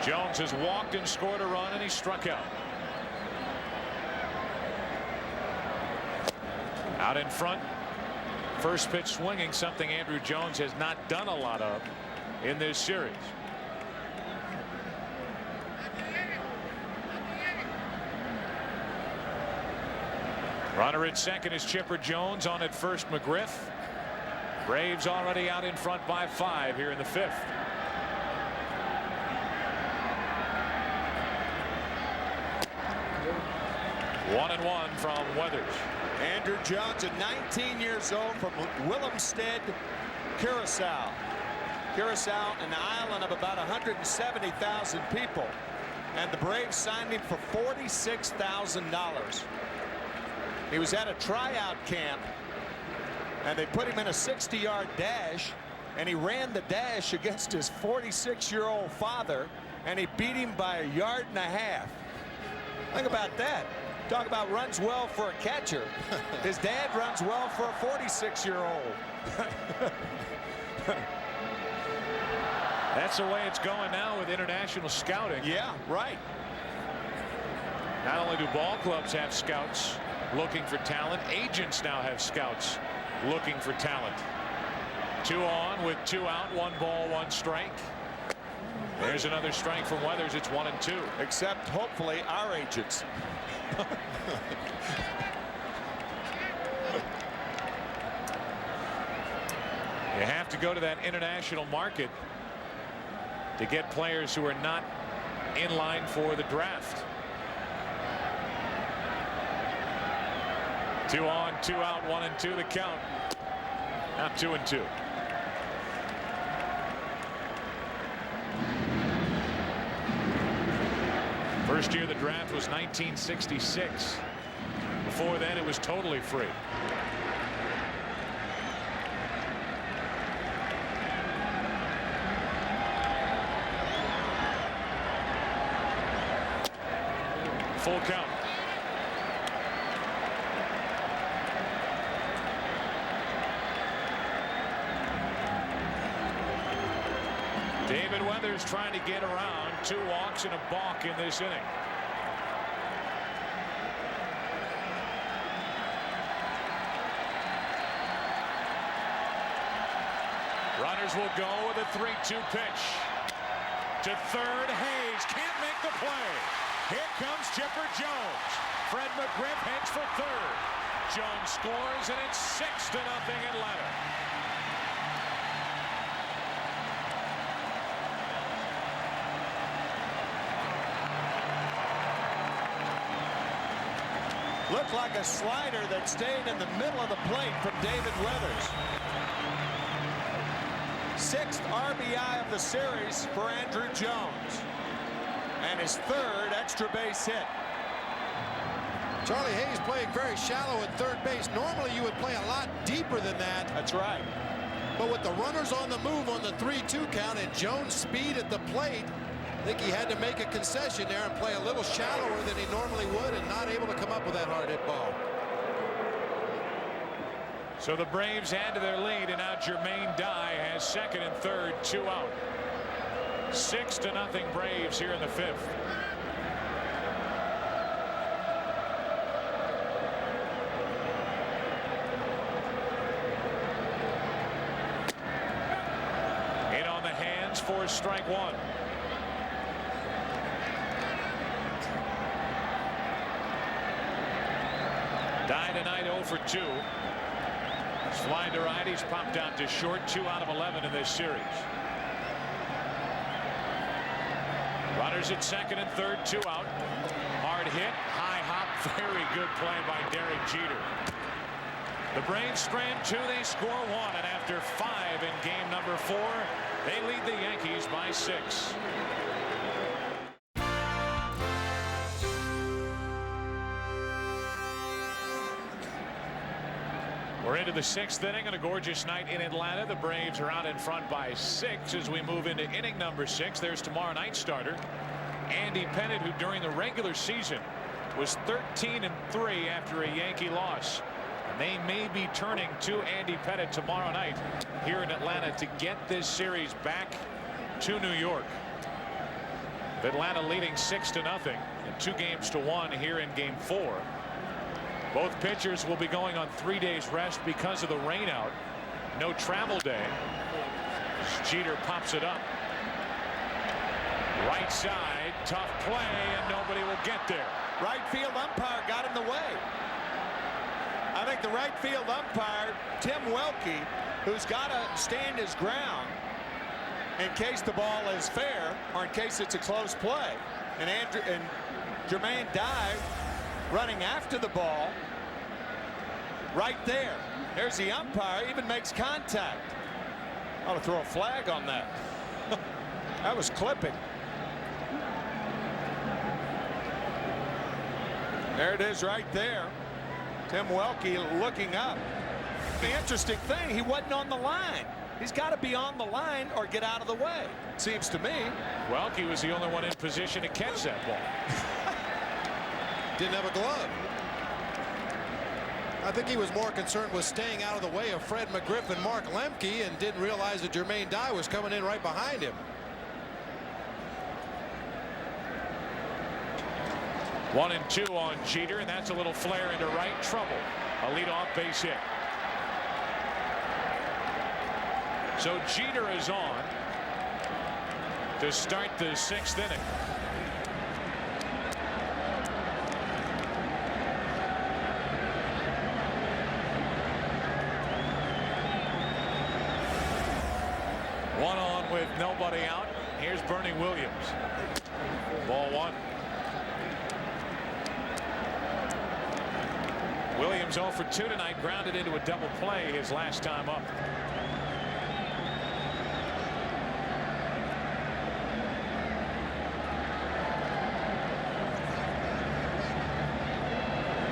Jones has walked and scored a run, and he struck out. Out in front. First pitch swinging, something Andrew Jones has not done a lot of in this series. Runner at second is Chipper Jones. On at first, McGriff. Braves already out in front by 5 here in the 5th. One and one from Weathers. Andrew Jones at 19 years old from Willemstad, Curacao. Curacao, an island of about 170,000 people. And the Braves signed him for $46,000. He was at a tryout camp, and they put him in a 60-yard dash, and he ran the dash against his 46-year-old father, and he beat him by 1.5 yards. Think about that. Talk about runs well for a catcher. His dad runs well for a 46-year-old. That's the way it's going now with international scouting. Yeah, right. Not only do ball clubs have scouts looking for talent, agents now have scouts looking for talent. 2 on with 2 out, 1 ball, 1 strike. There's another strike from Weathers. It's 1-2. Except hopefully our agents. You have to go to that international market to get players who are not in line for the draft. 2 on, 2 out, 1-2 the count. Now 2-2. First year of the draft was 1966. Before then it was totally free. Full count. David Weathers trying to get around. 2 walks and a balk in this inning. Runners will go with a 3-2 pitch. To third, Hayes can't make the play. Here comes Chipper Jones. Fred McGriff heads for third. Jones scores, and it's 6-0 Atlanta. Looked like a slider that stayed in the middle of the plate from David Weathers. 6th RBI of the series for Andrew Jones. And his 3rd extra base hit. Charlie Hayes playing very shallow at third base. Normally you would play a lot deeper than that. That's right. But with the runners on the move on the 3-2 count and Jones' speed at the plate, I think he had to make a concession there and play a little shallower than he normally would, and not able to come up with that hard hit ball. So the Braves add to their lead, and now Jermaine Dye has 2nd and 3rd, 2 out. 6-0 Braves here in the 5th. In on the hands for strike 1. Dye tonight 0 for 2. He's flying to right. He's popped out to short. 2 out of 11 in this series. Runners at 2nd and 3rd, 2 out. Hard hit, high hop, very good play by Derek Jeter. The Braves strand 2, they score 1, and after 5 in game number 4, they lead the Yankees by 6. We're into the 6th inning and a gorgeous night in Atlanta. The Braves are out in front by 6 as we move into inning number 6. There's tomorrow night's starter, Andy Pettitte, who during the regular season was 13-3 after a Yankee loss. And they may be turning to Andy Pettitte tomorrow night here in Atlanta to get this series back to New York. Atlanta leading 6-0 and 2-1 here in game 4. Both pitchers will be going on 3 days rest because of the rain out. No travel day. Jeter pops it up. Right side, tough play, and nobody will get there. Right field umpire got in the way. I think the right field umpire, Tim Welke, who's got to stand his ground in case the ball is fair or in case it's a close play. And Jermaine Dye running after the ball right there. There's the umpire, even makes contact. Ought to throw a flag on that. That was clipping. There it is right there. Tim Welke looking up. The interesting thing, he wasn't on the line. He's got to be on the line or get out of the way, seems to me. Welke was the only one in position to catch that ball. Didn't have a glove. I think he was more concerned with staying out of the way of Fred McGriff and Mark Lemke and didn't realize that Jermaine Dye was coming in right behind him. 1-2 on Jeter, and that's a little flare into right. Trouble. A leadoff base hit. So Jeter is on to start the 6th inning. One on with nobody out. Here's Bernie Williams. Ball 1. Williams 0 for 2 tonight, grounded into a double play his last time up.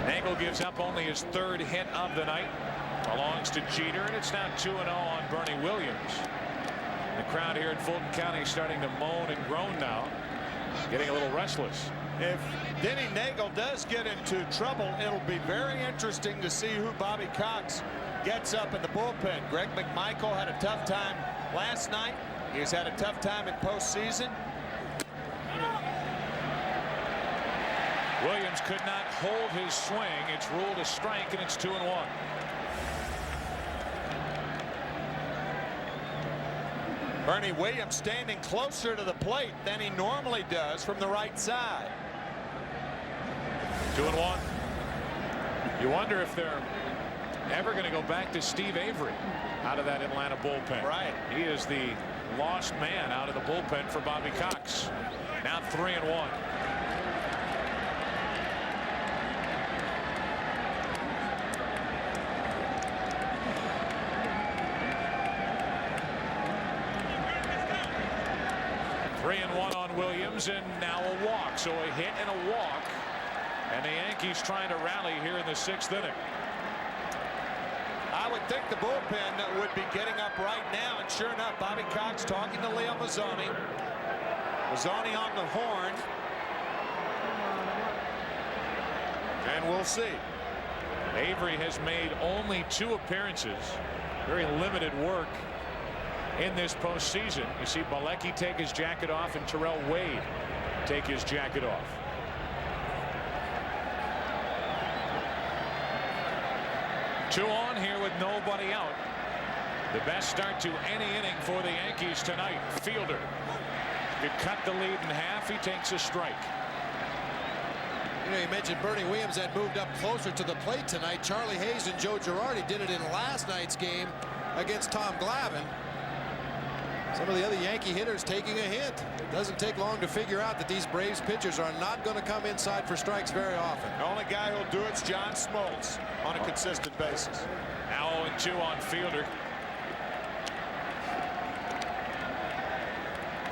Nagel gives up only his 3rd hit of the night. Belongs to Jeter, and it's now 2-0 on Bernie Williams. The crowd here in Fulton County starting to moan and groan now, getting a little restless. If Denny Nagel does get into trouble, it'll be very interesting to see who Bobby Cox gets up in the bullpen. Greg McMichael had a tough time last night. He's had a tough time in postseason. Williams could not hold his swing. It's ruled a strike, and it's 2-1. Bernie Williams standing closer to the plate than he normally does from the right side. 2-1. You wonder if they're ever going to go back to Steve Avery out of that Atlanta bullpen. Right. He is the lost man out of the bullpen for Bobby Cox. Now 3-1. Williams, and now a walk. So a hit and a walk, and the Yankees trying to rally here in the 6th inning. I would think the bullpen would be getting up right now, and sure enough, Bobby Cox talking to Leo Mazzoni. Mazzoni on the horn, and we'll see. Avery has made only 2 appearances, very limited work in this postseason. You see Balecki take his jacket off and Terrell Wade take his jacket off. Two on here with nobody out. The best start to any inning for the Yankees tonight. Fielder could cut the lead in half. He takes a strike. You know, you mentioned Bernie Williams had moved up closer to the plate tonight. Charlie Hayes and Joe Girardi did it in last night's game against Tom Glavine. Some of the other Yankee hitters taking a hint. It doesn't take long to figure out that these Braves pitchers are not going to come inside for strikes very often. The only guy who'll do it's John Smoltz on a consistent basis. Now 0-2 on Fielder.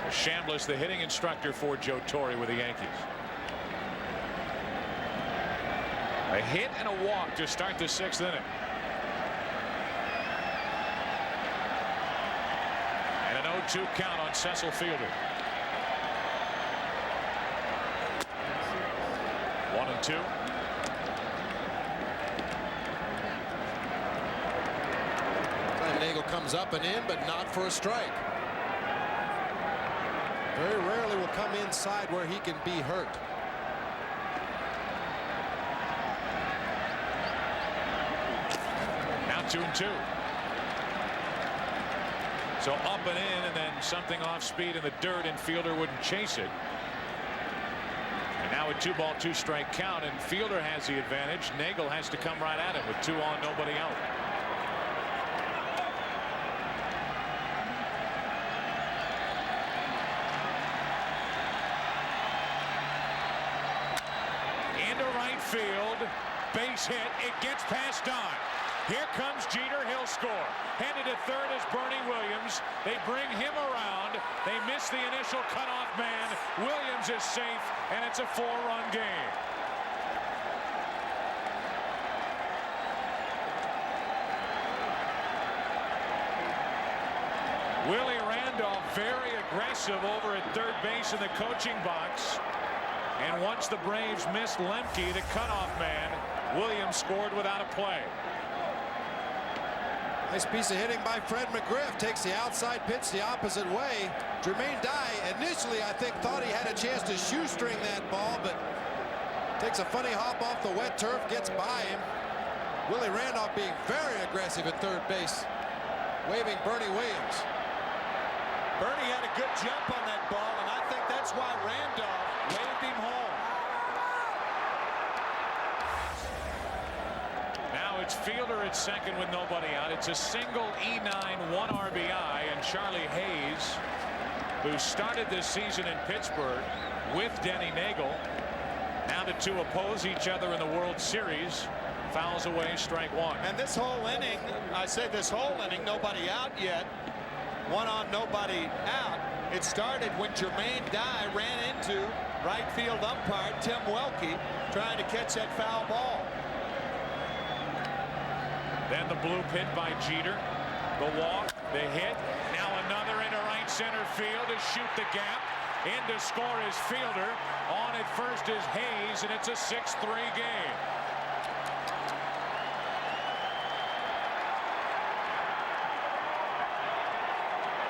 Chambliss, the hitting instructor for Joe Torre with the Yankees. A hit and a walk to start the 6th inning. And an 0-2 count on Cecil Fielder. 1-2. Nagel comes up and in, but not for a strike. Very rarely will come inside where he can be hurt. Now 2-2. So up and in, and then something off speed in the dirt, and Fielder wouldn't chase it. And now a 2-ball, 2-strike count, and Fielder has the advantage. Nagel has to come right at him with 2 on, nobody out. Into right field, base hit. It gets past Don. Here comes Jeter. He'll score. Headed to third is Bernie Williams. They bring him around. They miss the initial cutoff man. Williams is safe, and it's a 4-run game. Willie Randolph very aggressive over at third base in the coaching box. And once the Braves missed Lemke, the cutoff man, Williams scored without a play. Nice piece of hitting by Fred McGriff. Takes the outside pitch the opposite way. Jermaine Dye initially, I think, thought he had a chance to shoestring that ball, but takes a funny hop off the wet turf, gets by him. Willie Randolph being very aggressive at third base, waving Bernie Williams. Bernie had a good jump on that ball, and I think that's why Randolph waved him home. Now it's Fielder at second with nobody out. It's a single E9, 1 RBI, and Charlie Hayes, who started this season in Pittsburgh with Denny Nagel. Now the two oppose each other in the World Series. Fouls away, strike one. And this whole inning, I say this whole inning, nobody out yet. 1 on, nobody out. It started when Jermaine Dye ran into right field umpire Tim Welke trying to catch that foul ball. Then the blue pit by Jeter. The walk, the hit. Now another into right center field to shoot the gap. In to score is Fielder. On at first is Hayes, and it's a 6-3 game.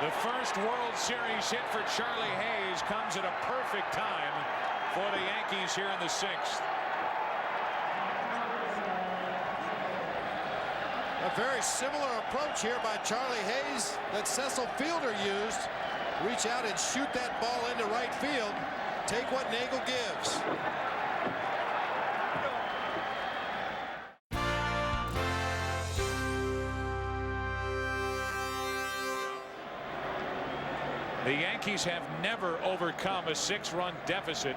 The first World Series hit for Charlie Hayes comes at a perfect time for the Yankees here in the 6th. A very similar approach here by Charlie Hayes that Cecil Fielder used. Reach out and shoot that ball into right field. Take what Nagel gives. The Yankees have never overcome a 6-run deficit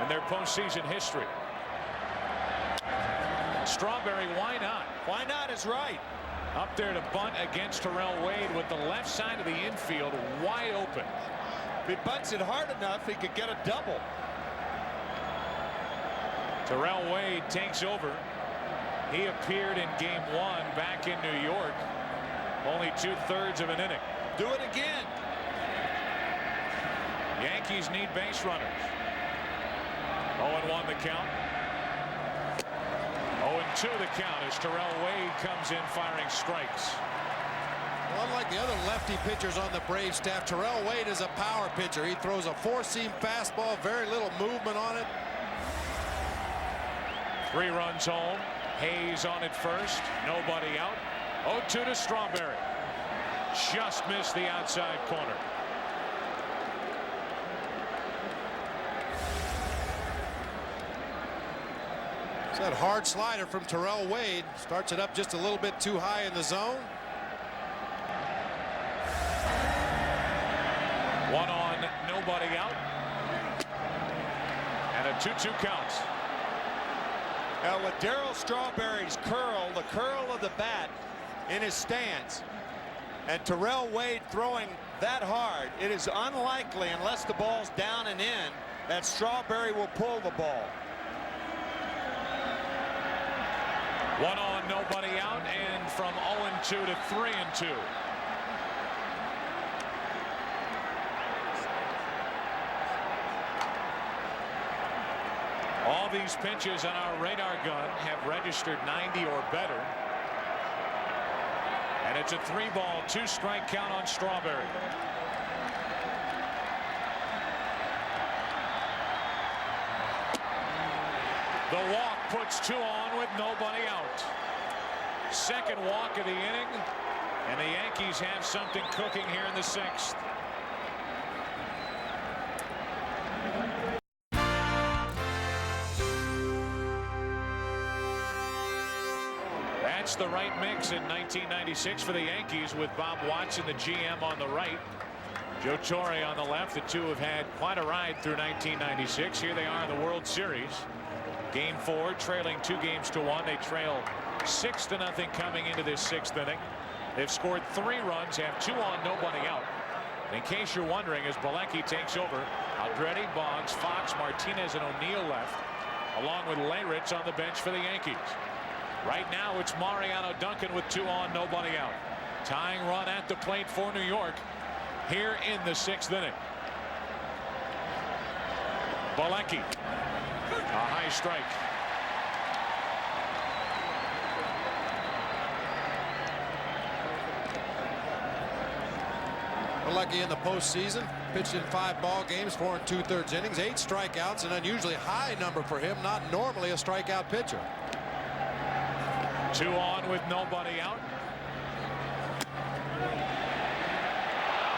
in their postseason history. Strawberry, why not? Why not is right. Up there to bunt against Terrell Wade with the left side of the infield wide open. If he bunts it hard enough, he could get a double. Terrell Wade takes over. He appeared in game 1 back in New York. Only 2/3 of an inning. Do it again. Yankees need base runners. 0-1 the count. 0-2 the count as Terrell Wade comes in firing strikes. Well, unlike the other lefty pitchers on the Braves staff, Terrell Wade is a power pitcher. He throws a 4-seam fastball, very little movement on it. 3 runs home. Hayes on at first. Nobody out. 0-2 to Strawberry. Just missed the outside corner. It's that hard slider from Terrell Wade. Starts it up just a little bit too high in the zone. 1 on, nobody out. And a 2-2 count. Now with Darryl Strawberry's curl, the curl of the bat in his stance, and Terrell Wade throwing that hard, it is unlikely, unless the ball's down and in, that Strawberry will pull the ball. 1 on, nobody out, and from 0-2 to 3-2. All these pitches on our radar gun have registered 90 or better. And it's a 3-ball, 2-strike count on Strawberry. The walk puts 2 on with nobody out. Second walk of the inning, and the Yankees have something cooking here in the 6th. That's the right mix in 1996 for the Yankees, with Bob Watson, the GM, on the right. Joe Torre on the left. The two have had quite a ride through 1996. Here they are in the World Series. Game 4, trailing 2-1. They trail 6-0 coming into this 6th inning. They've scored 3 runs, have 2 on, nobody out. In case you're wondering, as Bilecki takes over, Aldrete, Boggs, Fox, Martinez, and O'Neill left, along with Leyritz on the bench for the Yankees. Right now, it's Mariano Duncan with 2 on, nobody out. Tying run at the plate for New York here in the 6th inning. Bilecki. A high strike. Bilecki in the postseason. Pitched in 5 ball games, 4 2/3 innings, 8 strikeouts, an unusually high number for him. Not normally a strikeout pitcher. 2 on with nobody out.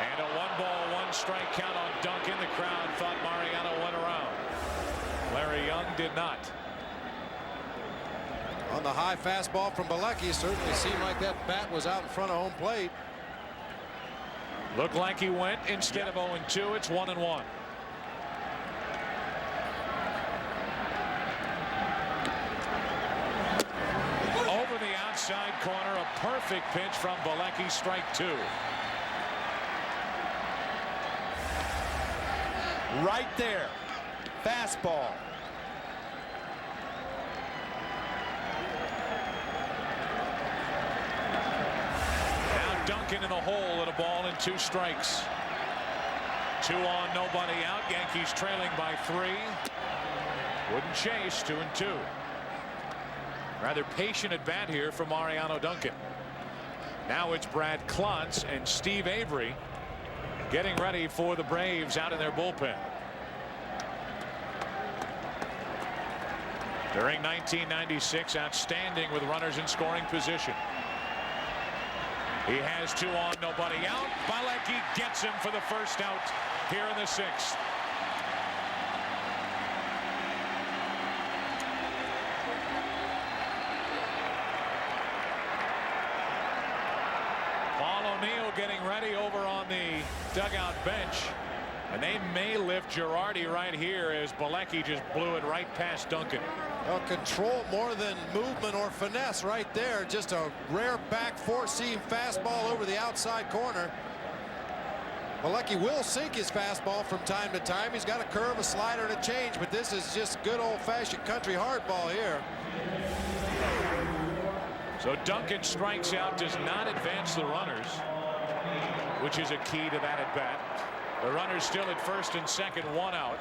And a 1-ball-1-strike count on Duncan. The crowd thought Mariano went around. Larry Young did not. On the high fastball from Bilecki, certainly seemed like that bat was out in front of home plate. Looked like he went instead of 0-2. It's 1-1. Over the outside corner, a perfect pitch from Bilecki, strike 2. Right there. Fastball. Duncan in a hole at a ball and 2 strikes. 2 on, nobody out. Yankees trailing by 3. Wouldn't chase. 2-2. Rather patient at bat here for Mariano Duncan. Now it's Brad Klontz and Steve Avery getting ready for the Braves out in their bullpen. During 1996, outstanding with runners in scoring position. He has 2 on, nobody out. Bilecki gets him for the first out here in the 6th. Paul O'Neill getting ready over on the dugout bench. And they may lift Girardi right here as Bilecki just blew it right past Duncan. Well, control more than movement or finesse right there. Just a rare back 4-seam fastball over the outside corner. Bilecki will sink his fastball from time to time. He's got a curve, a slider, and a change, but this is just good old-fashioned country hardball here. So Duncan strikes out, does not advance the runners, which is a key to that at bat. The runners still at first and second, 1 out.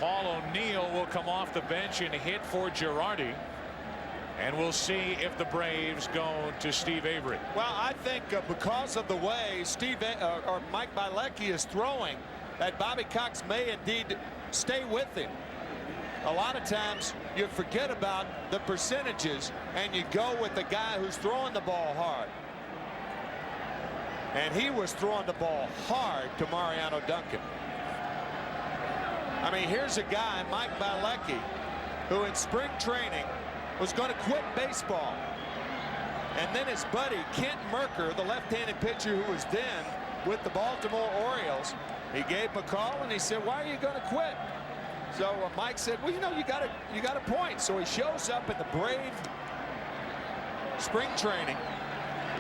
Paul O'Neill will come off the bench and hit for Girardi. And we'll see if the Braves go to Steve Avery. Well, I think because of the way Mike Bilecki is throwing, that Bobby Cox may indeed stay with him. A lot of times you forget about the percentages and you go with the guy who's throwing the ball hard. And he was throwing the ball hard to Mariano Duncan. I mean, here's a guy, Mike Bilecki, who in spring training was going to quit baseball. And then his buddy, Kent Merker, the left-handed pitcher who was then with the Baltimore Orioles, he gave him a call and he said, "Why are you going to quit?" So Mike said, "Well, you know, you got a point." So he shows up at the Brave spring training.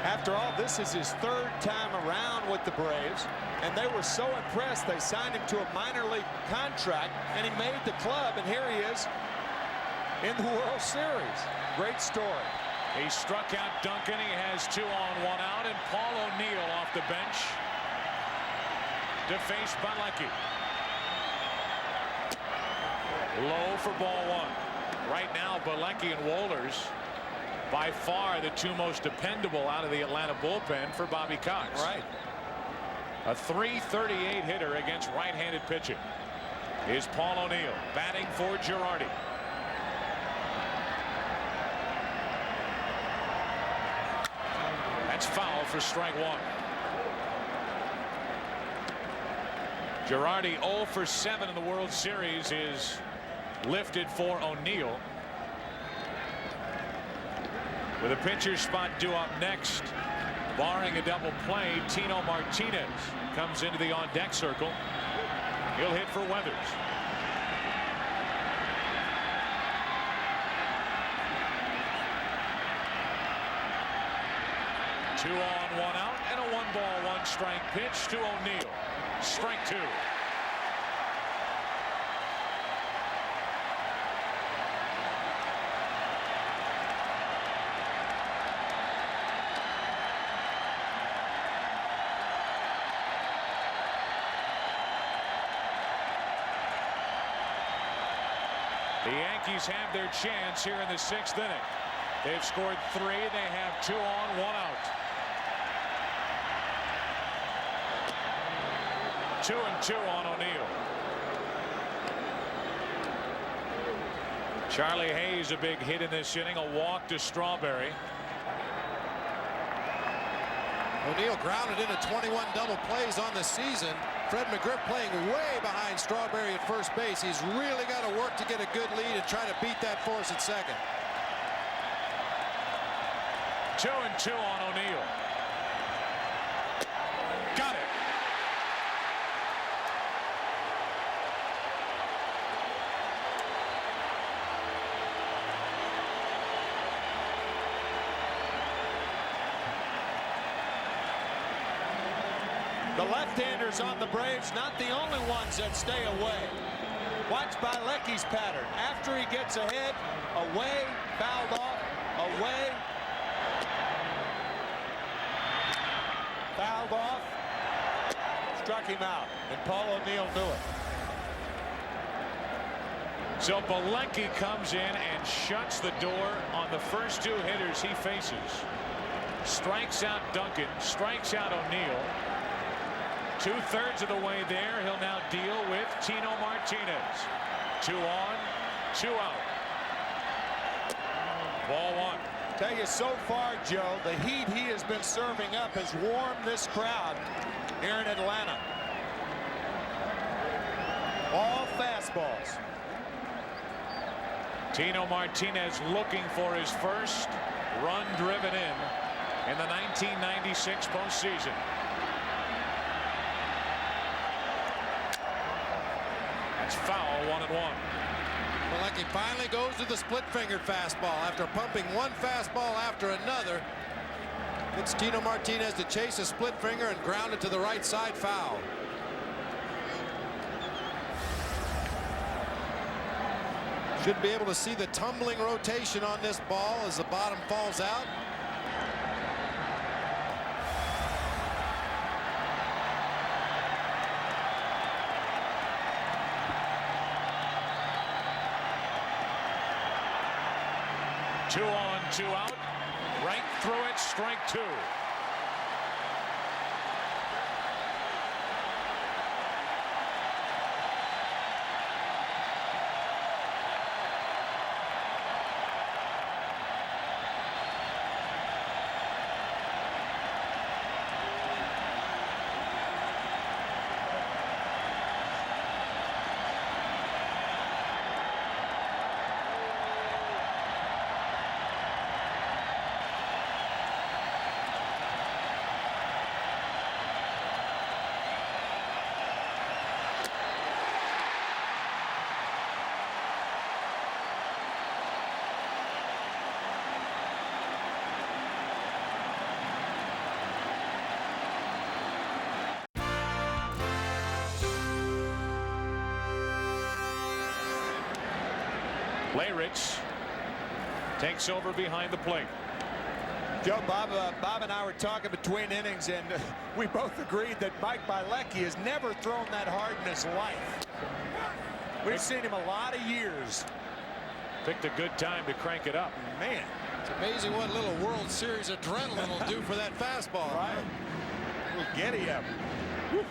After all, this is his 3rd time around with the Braves, and they were so impressed they signed him to a minor league contract, and he made the club, and here he is in the World Series. Great story. He struck out Duncan. He has 2 on, 1 out, and Paul O'Neill off the bench to face Bilecki. Low for ball 1. Right now, Bilecki and Wohlers by far the 2 most dependable out of the Atlanta bullpen for Bobby Cox. Right. A .338 hitter against right-handed pitching is Paul O'Neill, batting for Girardi. That's foul for strike 1. Girardi 0 for 7 in the World Series is lifted for O'Neill. With a pitcher's spot due up next, barring a double play, Tino Martinez comes into the on-deck circle. He'll hit for Weathers. Two on, 1 out, and a 1-ball-1-strike pitch to O'Neill. Strike 2. The Yankees have their chance here in the 6th inning. They've scored 3. They have 2 on, 1 out. 2-2 on O'Neill. Charlie Hayes, a big hit in this inning, a walk to Strawberry. O'Neill grounded into 21 double plays on the season. Fred McGriff playing way behind Strawberry at first base. He's really got to work to get a good lead and try to beat that force at second. 2-2 on O'Neill. Got it. The left-handers on the Braves, not the only ones that stay away. Watch Bielecki's pattern. After he gets ahead, away, fouled off, away, fouled off, struck him out, and Paul O'Neill knew it. So Bielecki comes in and shuts the door on the first two hitters he faces. Strikes out Duncan, strikes out O'Neill. 2/3 of the way there. He'll now deal with Tino Martinez. 2 on, 2 out. Ball 1. Tell you, so far, Joe, the heat he has been serving up has warmed this crowd here in Atlanta. All fastballs. Tino Martinez looking for his first run driven in the 1996 postseason. That's foul, 1-1. Bielecki finally goes to the split-fingered fastball after pumping one fastball after another. Gets Tino Martinez to chase a split finger and ground it to the right side, foul. Should be able to see the tumbling rotation on this ball as the bottom falls out. Two on, 2 out. Right through it, strike 2. Layrich takes over behind the plate. Joe, Bob and I were talking between innings, and we both agreed that Mike Bielecki has never thrown that hard in his life. We've seen him a lot of years. Picked a good time to crank it up. Man, It's amazing what little World Series adrenaline will do for that fastball. right? We'll get him. In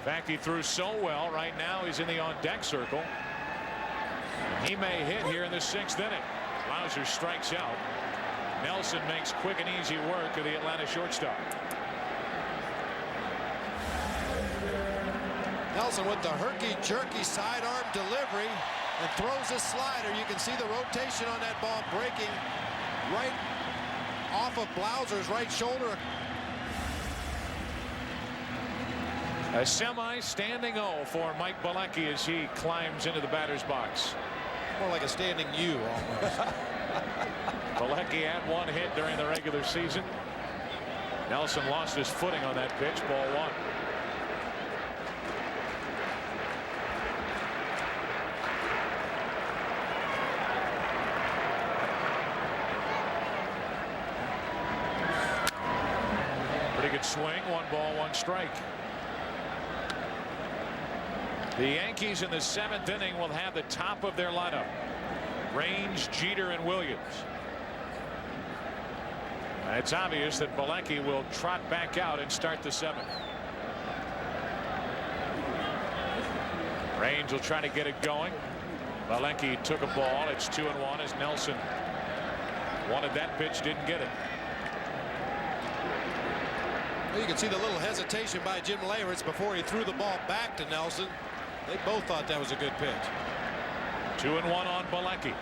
fact, he threw so well. Right now, he's in the on-deck circle. He may hit here in the 6th inning. Lauser strikes out. Nelson makes quick and easy work of the Atlanta shortstop. Nelson with the herky-jerky sidearm delivery and throws his slider. You can see the rotation on that ball breaking right off of Blauser's right shoulder. A semi-standing O for Mike Bielecki as he climbs into the batter's box. More like a standing U almost. Bielecki had 1 hit during the regular season. Nelson lost his footing on that pitch. Ball 1. Pretty good swing. 1 ball, 1 strike. The Yankees in the 7th inning will have the top of their lineup. Range, Jeter, and Williams. It's obvious that Bielecki will trot back out and start the 7th. Range will try to get it going. Balecki took a ball. It's 2-1 as Nelson wanted that pitch, didn't get it. You can see the little hesitation by Jim Leyritz before he threw the ball back to Nelson. They both thought that was a good pitch. 2-1 on Balecki.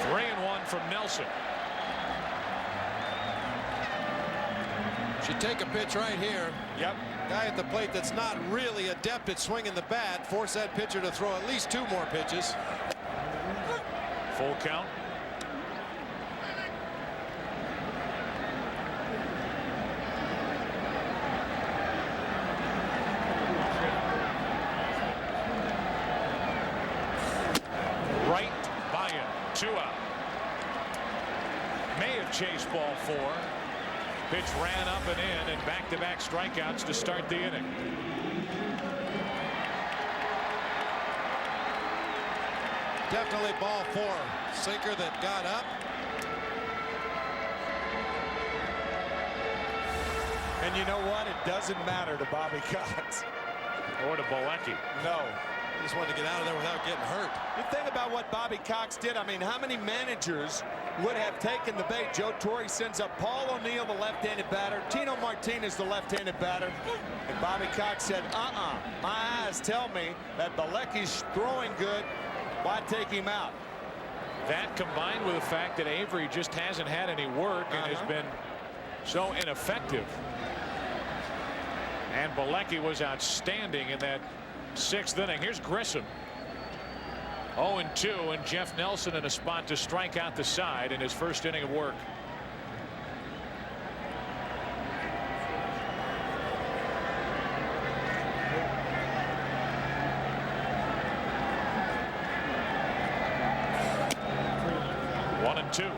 3-1 from Nelson. Should take a pitch right here. Yep. Guy at the plate that's not really adept at swinging the bat. Force that pitcher to throw at least 2 more pitches. Full count. Right by him. 2 out. May have chased ball 4. Pitch ran up and in, and back-to-back strikeouts to start the inning. Definitely ball 4. Sinker that got up. And you know what? It doesn't matter to Bobby Cox. Or to Balecki. No. He just wanted to get out of there without getting hurt. You think about what Bobby Cox did. I mean, how many managers would have taken the bait? Joe Torre sends up Paul O'Neill, the left-handed batter. Tino Martinez, the left-handed batter. And Bobby Cox said, my eyes tell me that Balecki's throwing good. Why take him out? That combined with the fact that Avery just hasn't had any work and has been so ineffective. And Balecki was outstanding in that 6th inning. Here's Grissom. 0-2, and Jeff Nelson in a spot to strike out the side in his first inning of work. One and 2.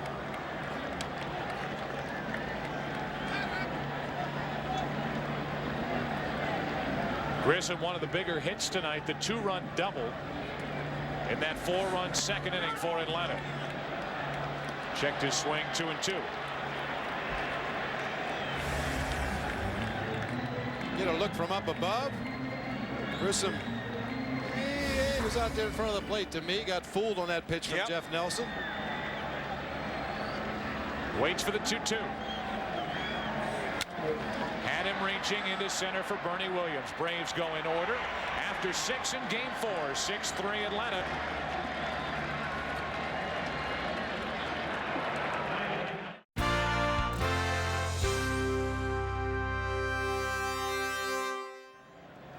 Grissom, one of the bigger hits tonight, the 2-run double in that 4-run 2nd inning for Atlanta. Checked his swing. 2-2. Get a look from up above. Grissom, he was out there in front of the plate to me. Got fooled on that pitch from Jeff Nelson. Waits for the 2-2. Had him reaching into center for Bernie Williams. Braves go in order after 6 in game 4. 6-3 Atlanta.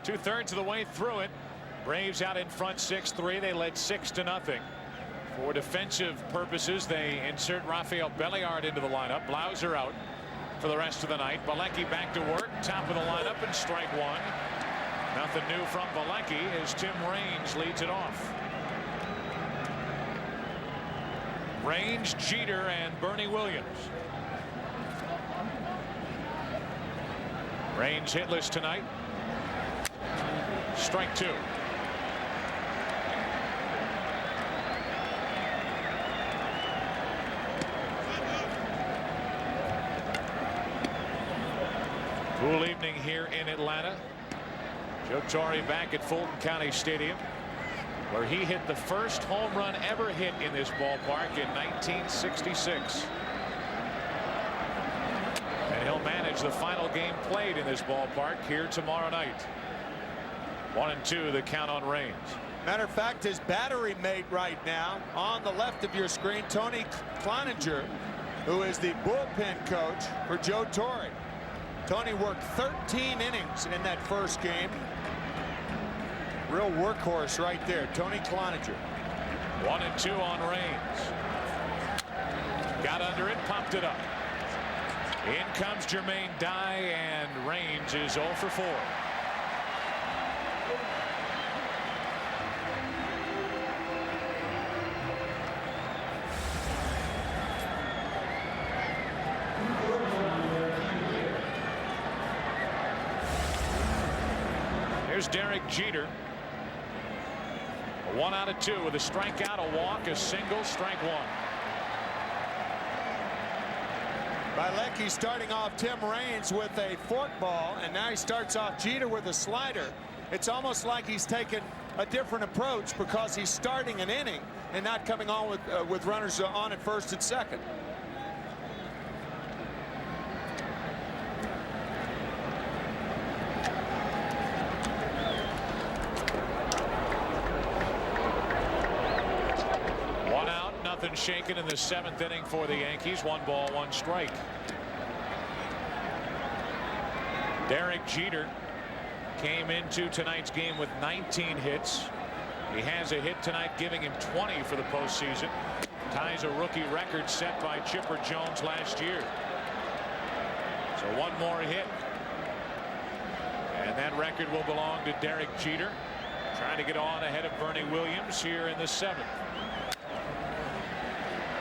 Two-thirds of the way through it. Braves out in front 6-3. They led 6-0. For defensive purposes, they insert Rafael Belliard into the lineup. Blauser out for the rest of the night. Balecki back to work, top of the lineup, and strike 1. Nothing new from Balecki as Tim Raines leads it off. Raines, Jeter, and Bernie Williams. Raines hitless tonight. Strike 2. Cool evening here in Atlanta. Joe Torre back at Fulton County Stadium, where he hit the first home run ever hit in this ballpark in 1966. And he'll manage the final game played in this ballpark here tomorrow night. 1-2 the count on Raines. Matter of fact, his battery mate right now on the left of your screen, Tony Cloninger, who is the bullpen coach for Joe Torre. Tony worked 13 innings in that first game. Real workhorse right there, Tony Cloninger. 1-2 on Raines. Got under it, popped it up. In comes Jermaine Dye, and Raines is 0 for 4. Here's Derek Jeter. 1 out of 2 with a strikeout, a walk, a single, strike 1. Bilecki starting off Tim Raines with a forkball, and now he starts off Jeter with a slider. It's almost like he's taken a different approach because he's starting an inning and not coming on with runners on at first and second. Nothing shaken in the 7th inning for the Yankees. 1 ball, 1 strike. Derek Jeter came into tonight's game with 19 hits. He has a hit tonight, giving him 20 for the postseason. Ties a rookie record set by Chipper Jones last year. So 1 more hit, and that record will belong to Derek Jeter, trying to get on ahead of Bernie Williams here in the 7th.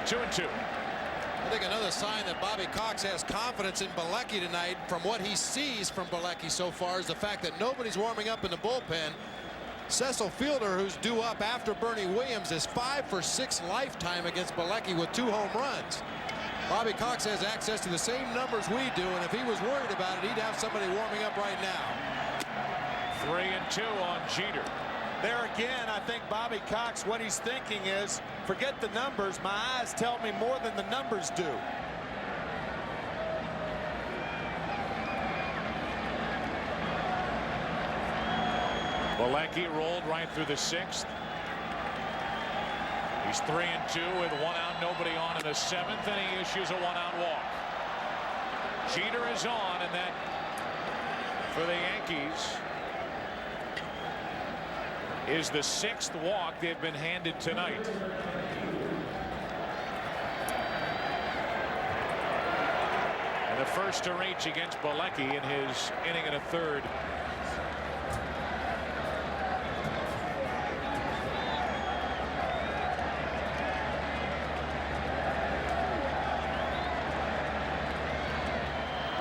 2-2. I think another sign that Bobby Cox has confidence in Bilecki tonight, from what he sees from Bilecki so far, is the fact that nobody's warming up in the bullpen. Cecil Fielder, who's due up after Bernie Williams, is 5 for 6 lifetime against Bilecki with 2 home runs. Bobby Cox has access to the same numbers we do, and if he was worried about it, he'd have somebody warming up right now. 3-2 on Jeter. There again, I think Bobby Cox, what he's thinking is, forget the numbers. My eyes tell me more than the numbers do. Bilecki rolled right through the 6th. He's 3-2 with 1 out, nobody on in the 7th, and he issues a 1-out walk. Jeter is on, and that for the Yankees is the 6th walk they've been handed tonight. And the first to reach against Bilecki in his inning and a third.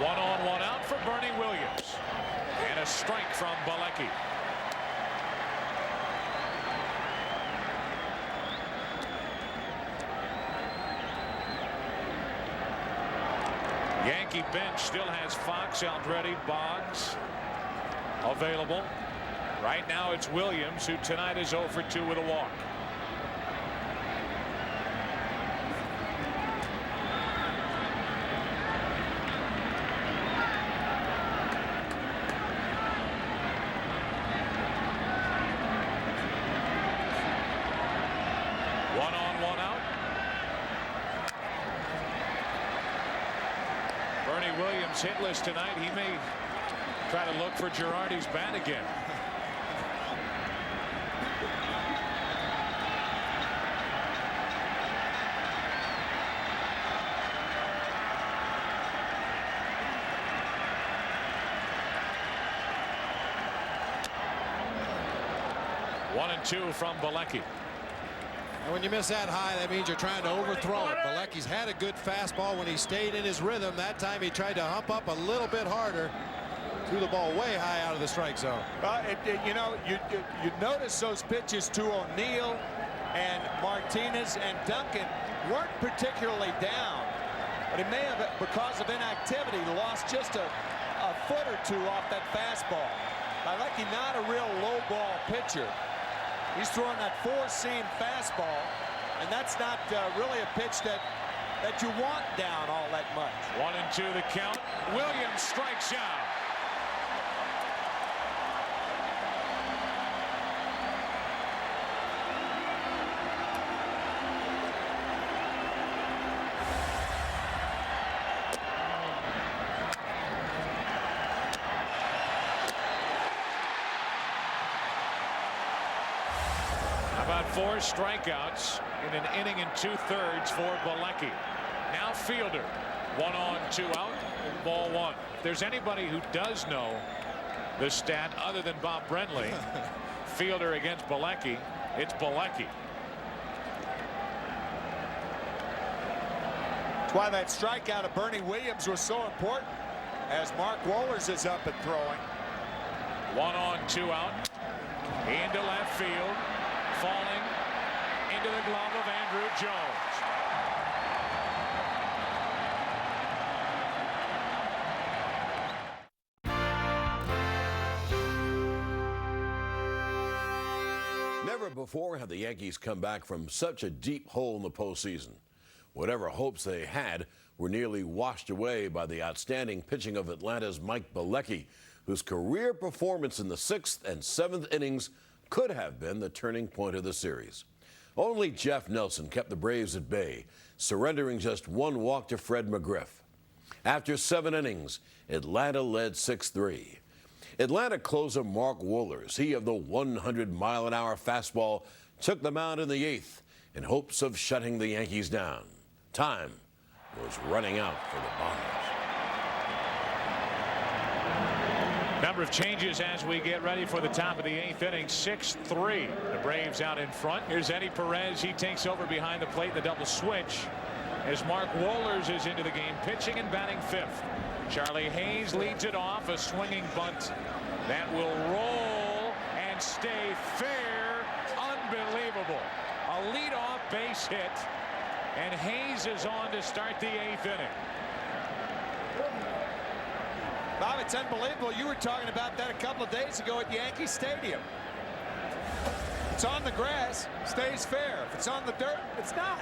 One on, 1 out for Bernie Williams, and a strike from Bilecki. Yankee bench still has Fox, Aldrete, Boggs available. Right now it's Williams, who tonight is 0 for 2 with a walk. One on, 1 out. Bernie Williams hitless tonight. He may try to look for Girardi's bat again. One and 2 from Bilecki. And when you miss that high, that means you're trying to overthrow it. Bilecki's had a good fastball when he stayed in his rhythm. That time he tried to hump up a little bit harder. Threw the ball way high out of the strike zone. You know, you notice those pitches to O'Neill and Martinez and Duncan weren't particularly down, but he may have, because of inactivity, lost just a foot or 2 off that fastball. Bilecki not a real low ball pitcher. He's throwing that 4-seam fastball, and that's not really a pitch that you want down all that much. 1 and 2 the count. Williams strikes out. About 4 strikeouts in an inning and 2/3 for Bilecki. Now Fielder, 1 on, 2 out, ball 1. If there's anybody who does know the stat other than Bob Brentley, Fielder against Bilecki, it's Bilecki. That's why that strikeout of Bernie Williams was so important, as Mark Wohlers is up and throwing. 1 on, 2 out, into left field. Falling into the glove of Andrew Jones. Never before had the Yankees come back from such a deep hole in the postseason. Whatever hopes they had were nearly washed away by the outstanding pitching of Atlanta's Mike Bilecki, whose career performance in the 6th and 7th innings could have been the turning point of the series. Only Jeff Nelson kept the Braves at bay, surrendering just 1 walk to Fred McGriff. After 7 innings, Atlanta led 6-3. Atlanta closer Mark Wohlers, he of the 100-mile-an-hour fastball, took them out in the 8th in hopes of shutting the Yankees down. Time was running out for the Bombers. Number of changes as we get ready for the top of the 8th inning. 6-3. The Braves out in front. Here's Eddie Perez. He takes over behind the plate in the double switch as Mark Wohlers is into the game, pitching and batting 5th. Charlie Hayes leads it off, a swinging bunt that will roll and stay fair. Unbelievable. A leadoff base hit, and Hayes is on to start the 8th inning. Bob, it's unbelievable. You were talking about that a couple of days ago at Yankee Stadium. It's on the grass, stays fair. If it's on the dirt, it's not.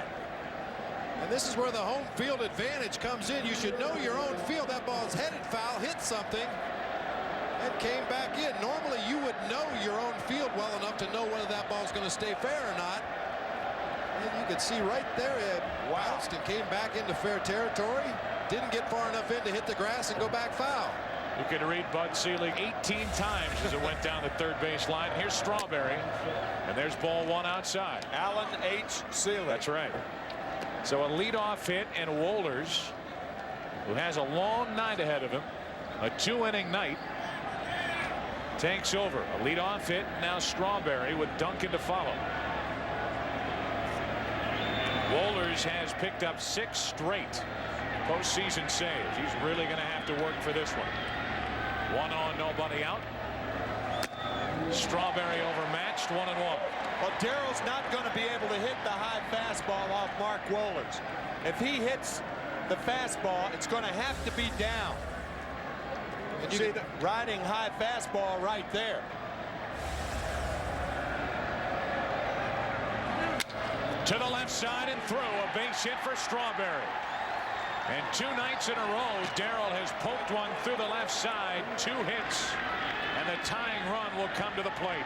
And this is where the home field advantage comes in. You should know your own field. That ball's headed foul, hit something, and came back in. Normally, you would know your own field well enough to know whether that ball's going to stay fair or not. And you can see right there it bounced and came back into fair territory. Didn't get far enough in to hit the grass and go back foul. You can read Bud Selig 18 times as it went down the third base line. Here's Strawberry, and there's ball 1 outside. Alan H. Selig. That's right. So a leadoff hit, and Wohlers, who has a long night ahead of him, a 2-inning night, takes over. A leadoff hit, now Strawberry with Duncan to follow. Wohlers has picked up 6 straight postseason saves. He's really going to have to work for this one. 1 on, nobody out. Strawberry overmatched, 1-1. Well, Darrell's not going to be able to hit the high fastball off Mark Wohlers. If he hits the fastball, it's going to have to be down. And you see the riding high fastball right there. To the left side and through, a base hit for Strawberry. And 2 nights in a row, Darrell has poked one through the left side, 2 hits, and the tying run will come to the plate.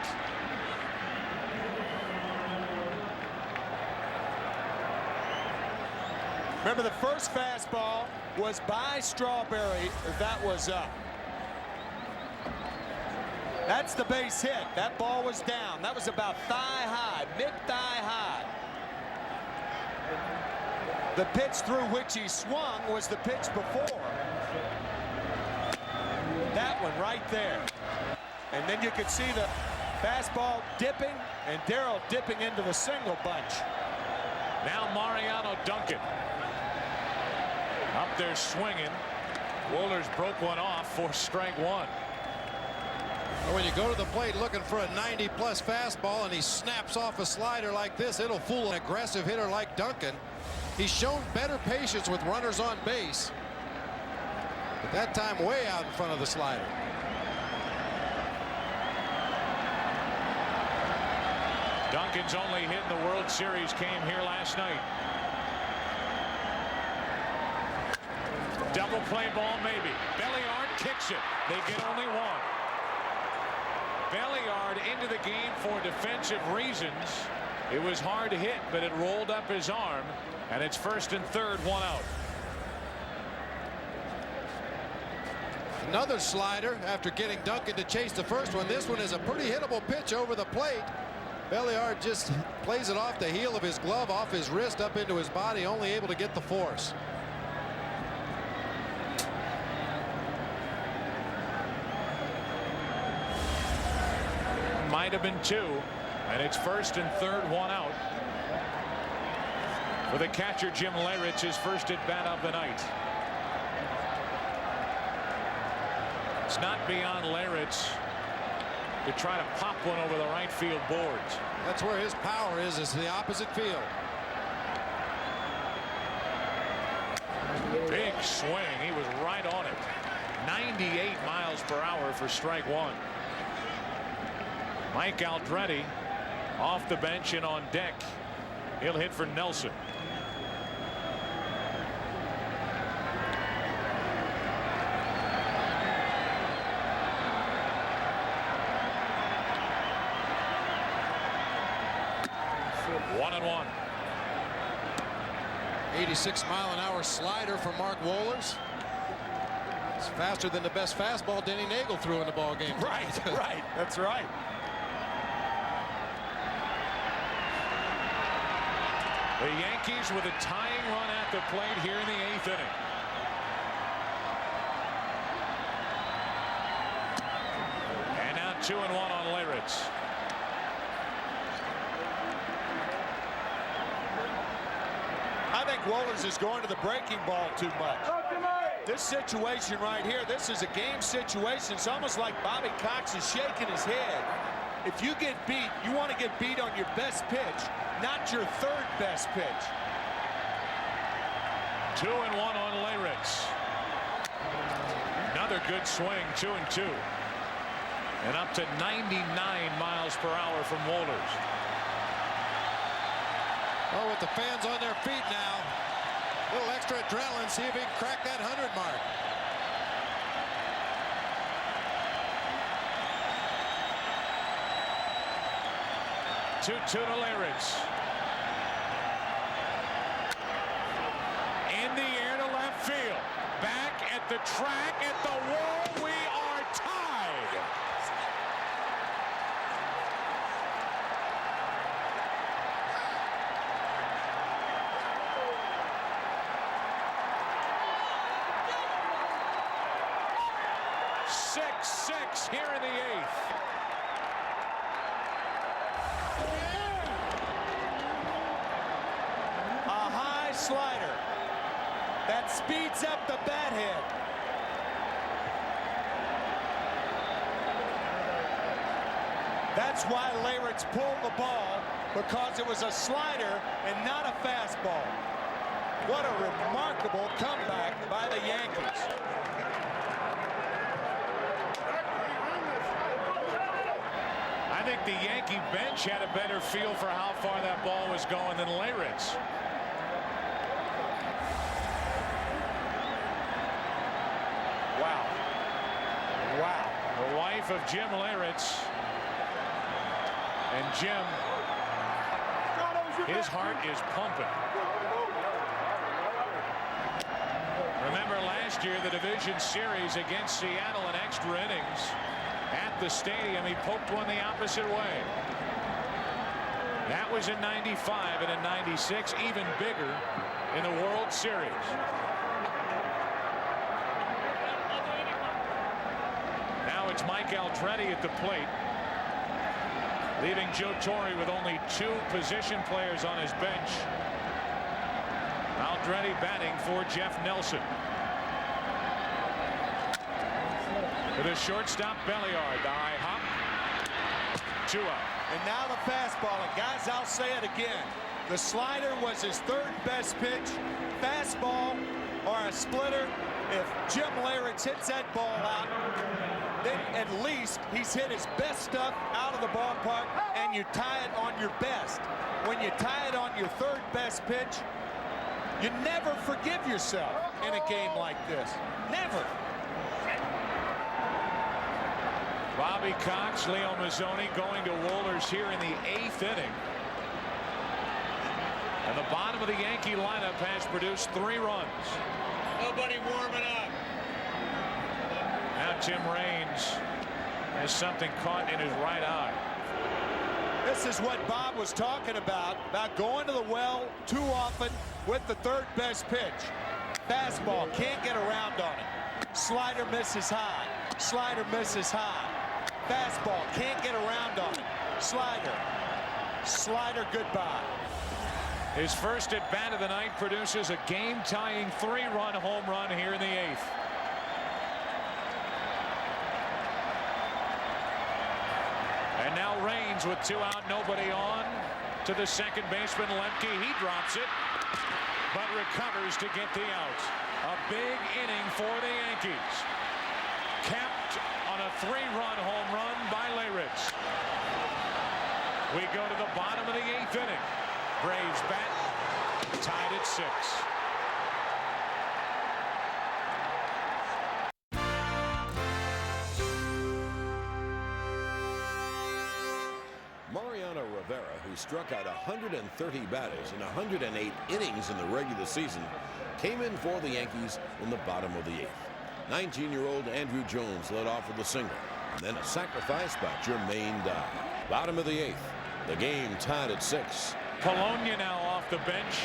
Remember, the first fastball was by Strawberry. That was up. That's the base hit. That ball was down. That was about thigh high, mid-thigh high. The pitch through which he swung was the pitch before. That one right there. And then you could see the fastball dipping and Darrell dipping into the single bunch. Now Mariano Duncan. Up there swinging. Wohlers broke one off for strike 1. When you go to the plate looking for a 90-plus fastball and he snaps off a slider like this, it'll fool an aggressive hitter like Duncan. He's shown better patience with runners on base, but that time way out in front of the slider. Duncan's only hit in the World Series came here last night. Double play ball maybe. Belliard kicks it. They get only 1. Belliard into the game for defensive reasons. It was hard to hit, but it rolled up his arm, and it's 1st and 3rd, 1 out. Another slider after getting Duncan to chase the first one. This one is a pretty hittable pitch over the plate. Belliard just plays it off the heel of his glove, off his wrist, up into his body, only able to get the force. Might have been 2, and it's 1st and 3rd, 1 out. For the catcher, Jim Leyritz, his first at bat of the night. It's not beyond Leyritz to try to pop one over the right field boards. That's where his power is the opposite field. Big swing. He was right on it. 98 miles per hour for strike 1. Mike Aldrete off the bench and on deck. He'll hit for Nelson. One and one. 86-mile-an-hour slider from Mark Wohlers. It's faster than the best fastball Denny Nagel threw in the ball game. Right, right. That's right. The Yankees with a tying run at the plate here in the 8th inning. And now 2-1 on Leyritz. I think Wohlers is going to the breaking ball too much. This situation right here, this is a game situation. It's almost like Bobby Cox is shaking his head. If you get beat, you want to get beat on your best pitch, not your third best pitch. 2-1 on Leyritz. Another good swing, 2-2. And up to 99 miles per hour from Wohlers. Oh, with the fans on their feet now. A little extra adrenaline, see if he can crack that 100 mark. Two to Leyritz. In the air to left field. Back at the track, at the wall. We are tied. Six here in the 8th. A high slider that speeds up the bat head. That's why Leyritz pulled the ball, because it was a slider and not a fastball. What a remarkable comeback by the Yankees. I think the Yankee bench had a better feel for how far that ball was going than Leyritz. Wow. Wow. The wife of Jim Leyritz. And Jim, his heart is pumping. Remember last year, the division series against Seattle in extra innings. At the stadium, he poked one the opposite way. That was in '95, and in '96, even bigger in the World Series. Now it's Mike Aldrete at the plate, leaving Joe Torre with only 2 position players on his bench. Aldrete batting for Jeff Nelson. To the shortstop, Belliard, the high hop. 2 out. And now the fastball. And guys, I'll say it again. The slider was his third best pitch. Fastball or a splitter. If Jim Leyritz hits that ball out, then at least he's hit his best stuff out of the ballpark, and you tie it on your best. When you tie it on your third best pitch, you never forgive yourself in a game like this. Never. Bobby Cox, Leo Mazzoni going to Wohlers here in the 8th inning. And the bottom of the Yankee lineup has produced 3 runs. Nobody warming up. Now Tim Raines has something caught in his right eye. This is what Bob was talking about going to the well too often with the third best pitch. Fastball, can't get around on it. Slider misses high. Slider misses high. Fastball, can't get around on it. Slider. Slider, goodbye. His first at bat of the night produces a game-tying 3-run home run here in the 8th. And now Raines with 2 out, nobody on. To the second baseman, Lemke. He drops it, but recovers to get the out. A big inning for the Yankees. Capped on a 3-run home run by Leyritz. We go to the bottom of the 8th inning. Braves bat, tied at 6. Mariano Rivera, who struck out 130 batters in 108 innings in the regular season, came in for the Yankees in the bottom of the 8th. 19-year-old Andrew Jones led off with a single, and then a sacrifice by Jermaine Dye. Bottom of the 8th. The game tied at 6. Polonia now off the bench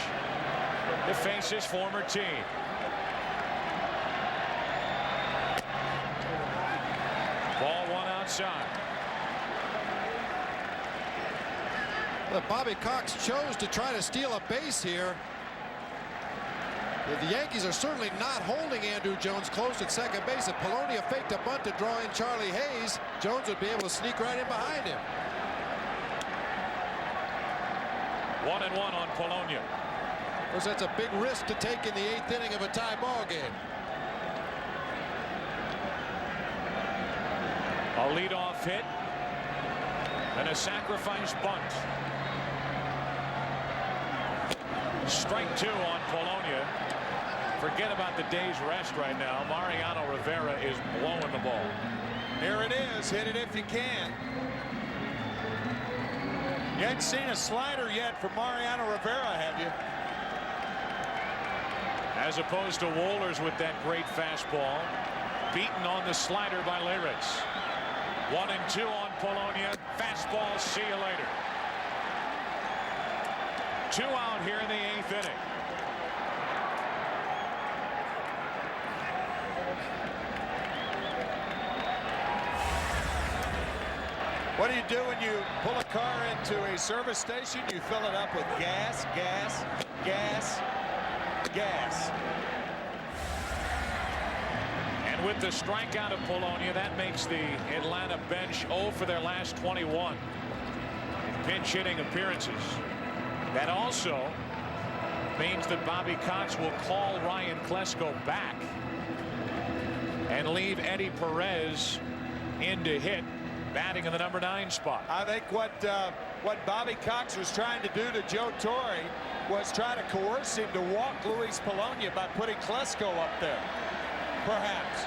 to face his former team. Ball 1 outside. Well, Bobby Cox chose to try to steal a base here. The Yankees are certainly not holding Andrew Jones close at second base. If Polonia faked a bunt to draw in Charlie Hayes, Jones would be able to sneak right in behind him. 1-1 on Polonia. Of course, that's a big risk to take in the 8th inning of a tie ball game. A leadoff hit and a sacrifice bunt. Strike 2 on Polonia. Forget about the day's rest right now. Mariano Rivera is blowing the ball. Here it is. Hit it if you can. You hadn't seen a slider yet from Mariano Rivera, have you? As opposed to Wohlers with that great fastball. Beaten on the slider by Leyritz. 1-2 on Polonia. Fastball, see you later. 2 out here in the 8th inning. What do you do when you pull a car into a service station? You fill it up with gas, gas, gas, gas. And with the strikeout of Polonia, that makes the Atlanta bench 0 for their last 21 in pinch hitting appearances. That also means that Bobby Cox will call Ryan Klesko back and leave Eddie Perez in to hit, batting in the number 9 spot. I think what Bobby Cox was trying to do to Joe Torre was try to coerce him to walk Luis Polonia by putting Klesko up there, perhaps.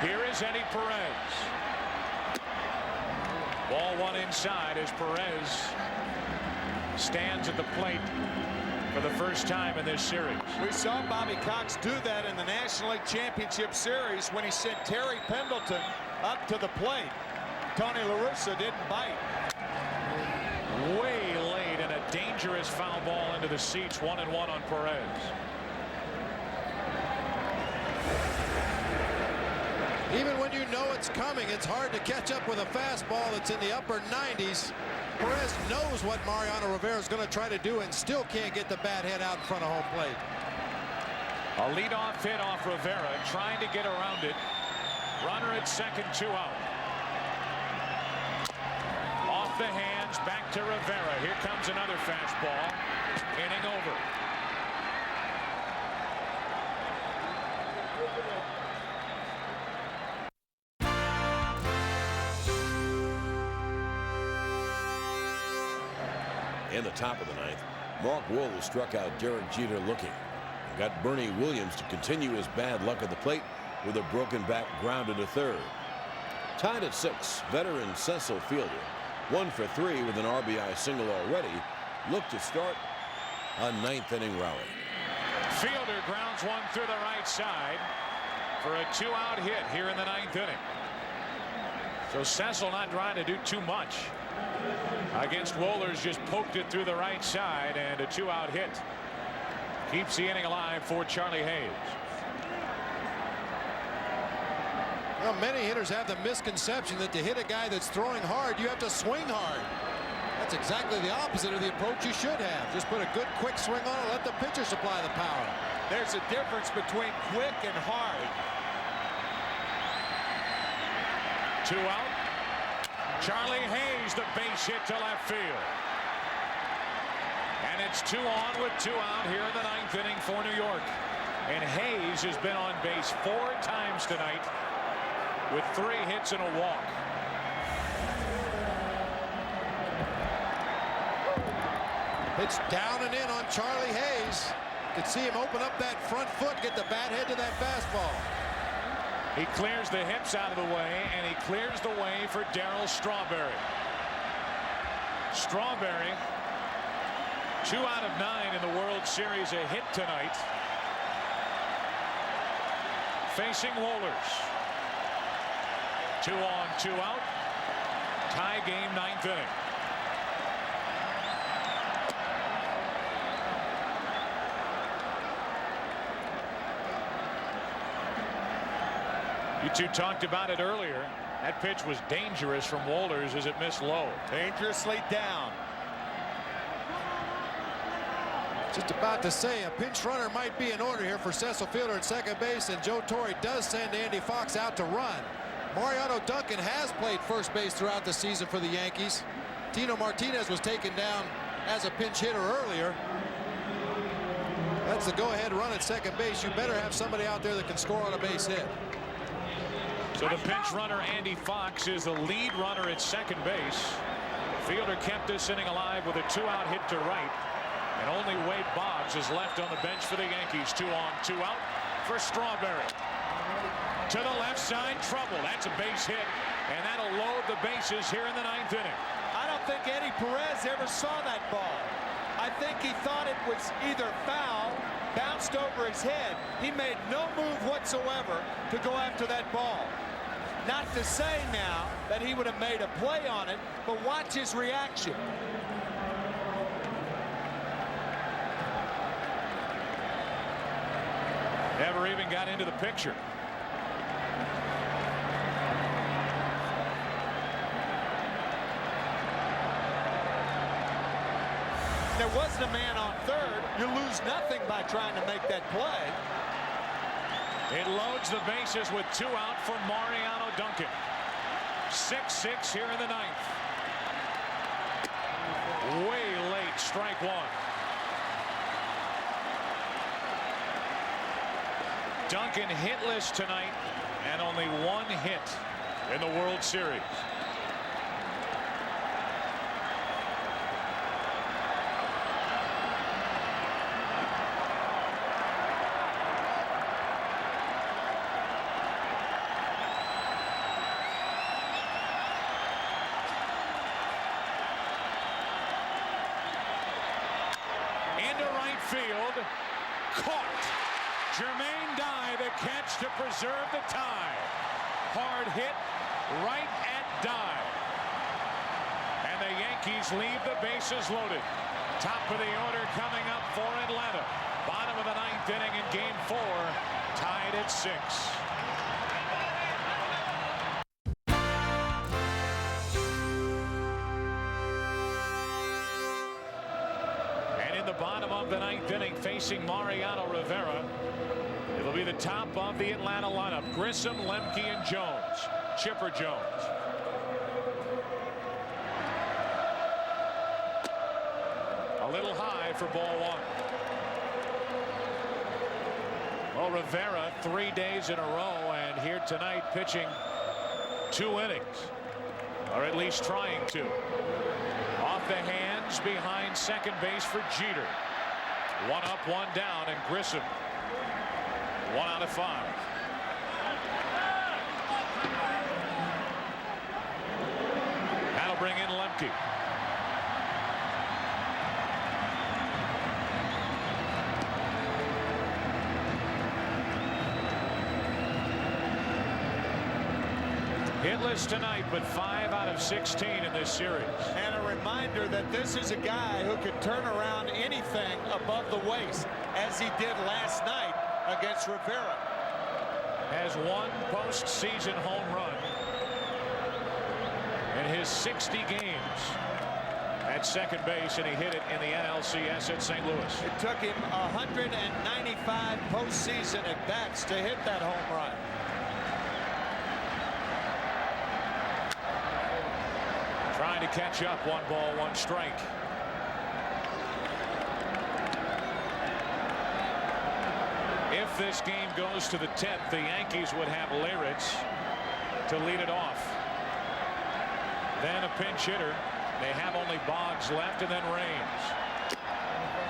Here is Eddie Perez. Ball 1 inside as Perez stands at the plate for the first time in this series. We saw Bobby Cox do that in the National League Championship Series when he sent Terry Pendleton up to the plate. Tony La Russa didn't bite. Way late and a dangerous foul ball into the seats. 1-1 on Perez. Even when you know it's coming, it's hard to catch up with a fastball that's in the upper 90s. Perez knows what Mariano Rivera is going to try to do and still can't get the bat head out in front of home plate. A leadoff hit off Rivera, trying to get around it. Runner at second, 2 out. Off the hands, back to Rivera. Here comes another fastball. Inning over. In the top of the 9th, Mark Wohlers struck out Derek Jeter looking and got Bernie Williams to continue his bad luck at the plate with a broken bat grounded to third. Tied at 6, veteran Cecil Fielder, 1 for 3 with an RBI single already, looked to start a 9th inning rally. Fielder grounds one through the right side for a 2-out hit here in the 9th inning. So Cecil not trying to do too much against Wohlers, just poked it through the right side, and a 2-out hit keeps the inning alive for Charlie Hayes. Well, many hitters have the misconception that to hit a guy that's throwing hard, you have to swing hard. That's exactly the opposite of the approach you should have. Just put a good quick swing on it, let the pitcher supply the power. There's a difference between quick and hard. 2 out. Charlie Hayes, the base hit to left field. And it's 2 on with 2 out here in the 9th inning for New York. And Hayes has been on base 4 times tonight with 3 hits and a walk. Pitch down and in on Charlie Hayes. Could see him open up that front foot, get the bat head to that fastball. He clears the hips out of the way, and he clears the way for Darryl Strawberry. Strawberry, 2 out of 9 in the World Series, a hit tonight. Facing Wohlers. 2 on, 2 out. Tie game, 9th inning. You two talked about it earlier. That pitch was dangerous from Wohlers as it missed low. Dangerously down. Just about to say a pinch runner might be in order here for Cecil Fielder at second base, and Joe Torre does send Andy Fox out to run. Mariano Duncan has played first base throughout the season for the Yankees. Tino Martinez was taken down as a pinch hitter earlier. That's the go-ahead run at second base. You better have somebody out there that can score on a base hit. So the pinch runner Andy Fox is the lead runner at second base. Fielder kept this inning alive with a 2-out hit to right. And only Wade Boggs is left on the bench for the Yankees. 2 on, 2 out for Strawberry. To the left side, trouble. That's a base hit. And that'll load the bases here in the 9th inning. I don't think Eddie Perez ever saw that ball. I think he thought it was either foul, bounced over his head. He made no move whatsoever to go after that ball. Not to say now that he would have made a play on it, but watch his reaction. Never even got into the picture. There wasn't a man on third. You lose nothing by trying to make that play. It loads the bases with 2 out for Mariano Duncan. 6-6 here in the 9th. Way late, strike 1. Duncan hitless tonight, and only 1 hit in the World Series. Into right field, caught. Jermaine Dye, the catch to preserve the tie. Hard hit right at Dye. And the Yankees leave the bases loaded. Top of the order coming up for Atlanta. Bottom of the 9th inning in game 4. Tied at 6. Bottom of the 9th inning, facing Mariano Rivera. It'll be the top of the Atlanta lineup. Grissom, Lemke, and Jones. Chipper Jones. A little high for ball 1. Well, Rivera 3 days in a row, and here tonight pitching 2 innings, or at least trying to. Off the hands behind second base for Jeter. 1 up, 1 down, and Grissom 1 out of 5. That'll bring in Lemke. Hitless tonight, but 5 out of 16 in this series. And a reminder that this is a guy who could turn around anything above the waist, as he did last night against Rivera. Has 1 postseason home run in his 60 games at second base, and he hit it in the NLCS at St. Louis. It took him 195 postseason at bats to hit that home run. Trying to catch up. 1 ball, 1 strike. If this game goes to the 10th, the Yankees would have Leyritz to lead it off. Then a pinch hitter. They have only Boggs left, and then Raines.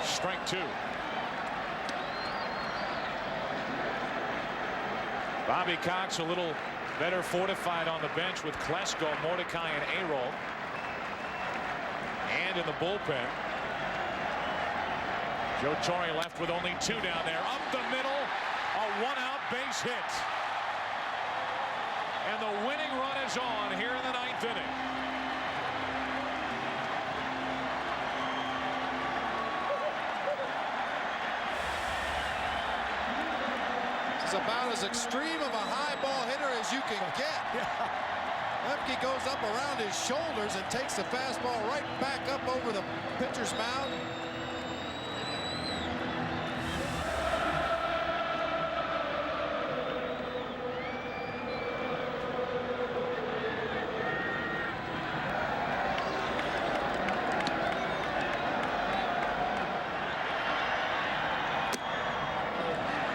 Strike two. Bobby Cox a little better fortified on the bench with Klesko, Mordecai, and Arol. And in the bullpen, Joe Torre left with only two down there. Up the middle, a one-out base hit. And the winning run is on here in the ninth inning. It's about as extreme of a high ball hitter as you can get. Lemke goes up around his shoulders and takes the fastball right back up over the pitcher's mound.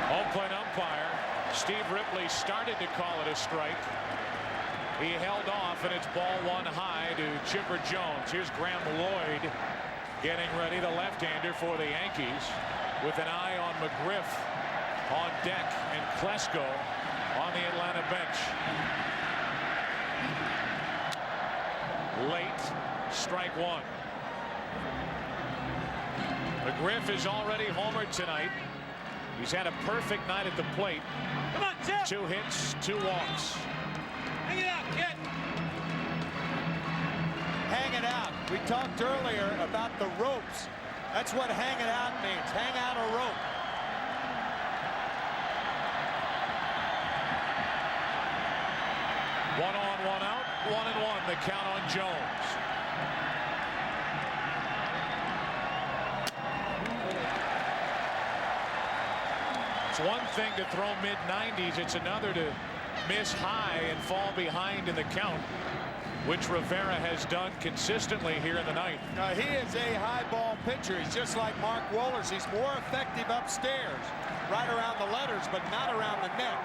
Home plate umpire Steve Ripley started to call it a strike. He held off, and it's ball one high to Chipper Jones. Here's Graham Lloyd getting ready, the left-hander for the Yankees, with an eye on McGriff on deck and Klesko on the Atlanta bench. Late, strike one. McGriff is already homered tonight. He's had a perfect night at the plate. Come on, Chip. 2 hits, 2 walks. Hang it out, kid. Hang it out. We talked earlier about the ropes. That's what hang it out means. Hang out a rope. One on, one out, 1-1. The count on Jones. It's one thing to throw mid-90s. It's another to miss high and fall behind in the count, which Rivera has done consistently here in the ninth. Now, he is a high ball pitcher. He's just like Mark Wohlers. He's more effective upstairs, right around the letters, but not around the net.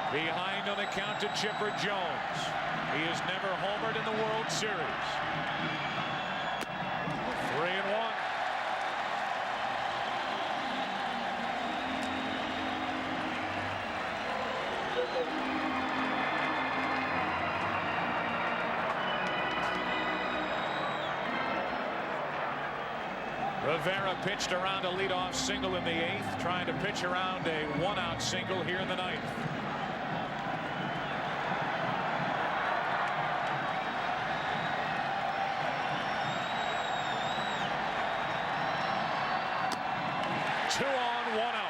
Behind on the count to Chipper Jones. He has never homered in the World Series. 3-1. Rivera pitched around a leadoff single in the 8th, trying to pitch around a 1-out single here in the 9th. Two on, 1 out.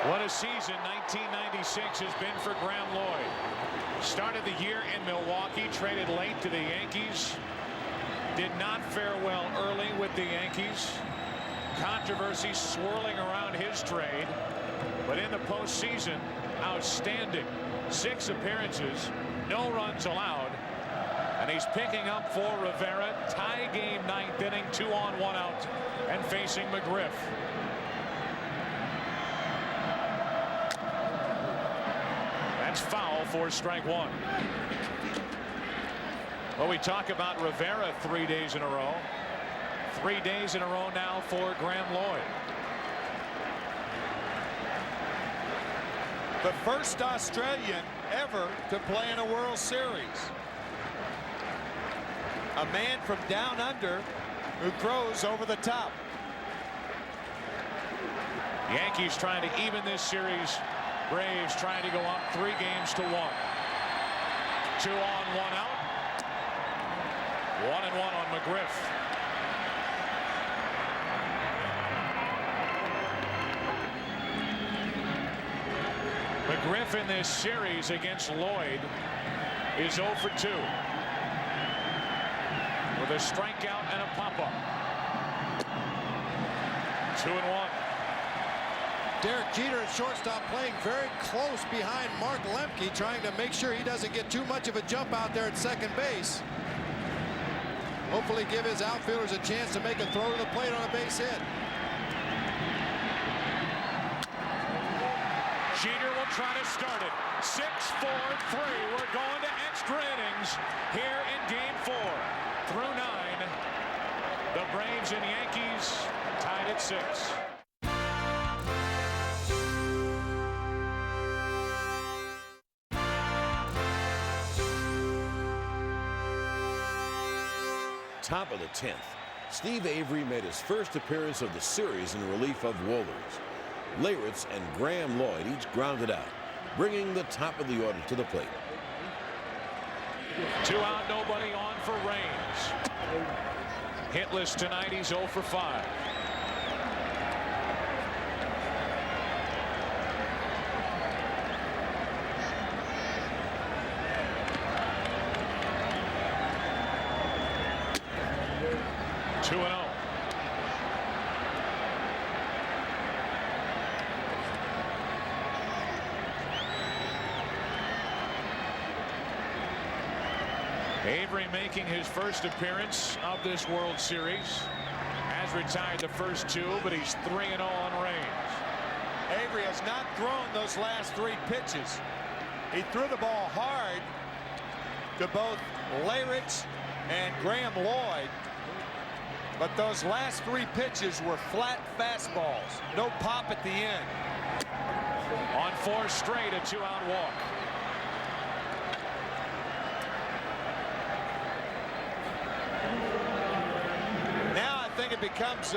What a season 1996 has been for Graham Lloyd. Started the year in Milwaukee, traded late to the Yankees. Did not fare well early with the Yankees. Controversy swirling around his trade. But in the postseason, outstanding. 6 appearances, no runs allowed. And he's picking up for Rivera. Tie game 9th inning, 2 on, 1 out, and facing McGriff. Foul for strike 1. Well, we talk about Rivera 3 days in a row. 3 days in a row now for Graham Lloyd. The first Australian ever to play in a World Series. A man from down under who throws over the top. Yankees trying to even this series. Braves trying to go up 3 games to 1. 2 on, 1 out. 1-1 on McGriff. McGriff in this series against Lloyd is 0 for 2 with a strikeout and a pop-up. 2-1. Derek Jeter at shortstop playing very close behind Mark Lemke, trying to make sure he doesn't get too much of a jump out there at second base. Hopefully give his outfielders a chance to make a throw to the plate on a base hit. Jeter will try to start it. 6-4-3. We're going to extra innings here in Game 4. Through 9, the Braves and Yankees tied at 6. Top of the 10th, Steve Avery made his first appearance of the series in relief of Wohlers. Leyritz and Graham Lloyd each grounded out, bringing the top of the order to the plate. 2 out, nobody on for Raines. Hitless tonight, he's 0 for 5. Avery making his first appearance of this World Series. Has retired the first 2, but he's 3-0 on Raines. Avery has not thrown those last 3 pitches. He threw the ball hard to both Leyritz and Graham Lloyd, but those last 3 pitches were flat fastballs. No pop at the end. On 4 straight, a 2-out walk. It becomes,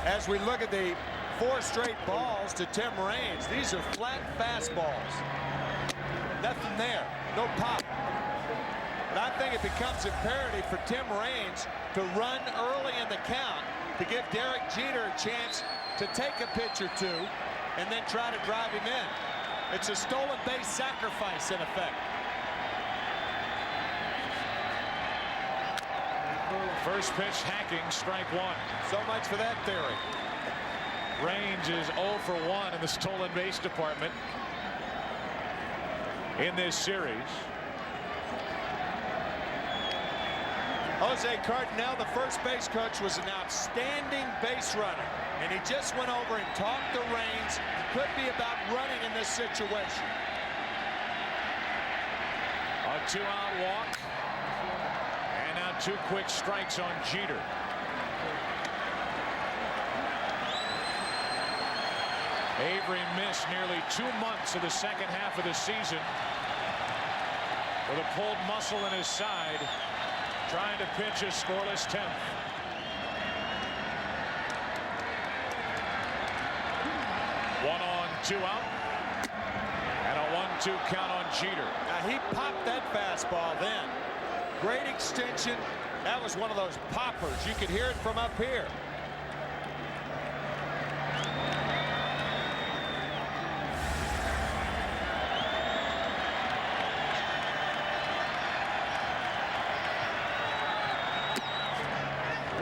as we look at the 4 straight balls to Tim Raines, these are flat fastballs. Nothing there, no pop. But I think it becomes imperative for Tim Raines to run early in the count to give Derek Jeter a chance to take a pitch or 2 and then try to drive him in. It's a stolen base sacrifice in effect. First pitch hacking, strike 1. So much for that theory. Raines is 0 for 1 in the stolen base department in this series. Jose Cardinal, the first base coach, was an outstanding base runner, and he just went over and talked to Raines. Could be about running in this situation. A 2-out walk. 2 quick strikes on Jeter. Avery missed nearly 2 months of the second half of the season with a pulled muscle in his side, trying to pitch a scoreless 10th. One on, 2 out, and a 1-2 count on Jeter. Now he popped that fastball then. Great extension. That was one of those poppers. You could hear it from up here.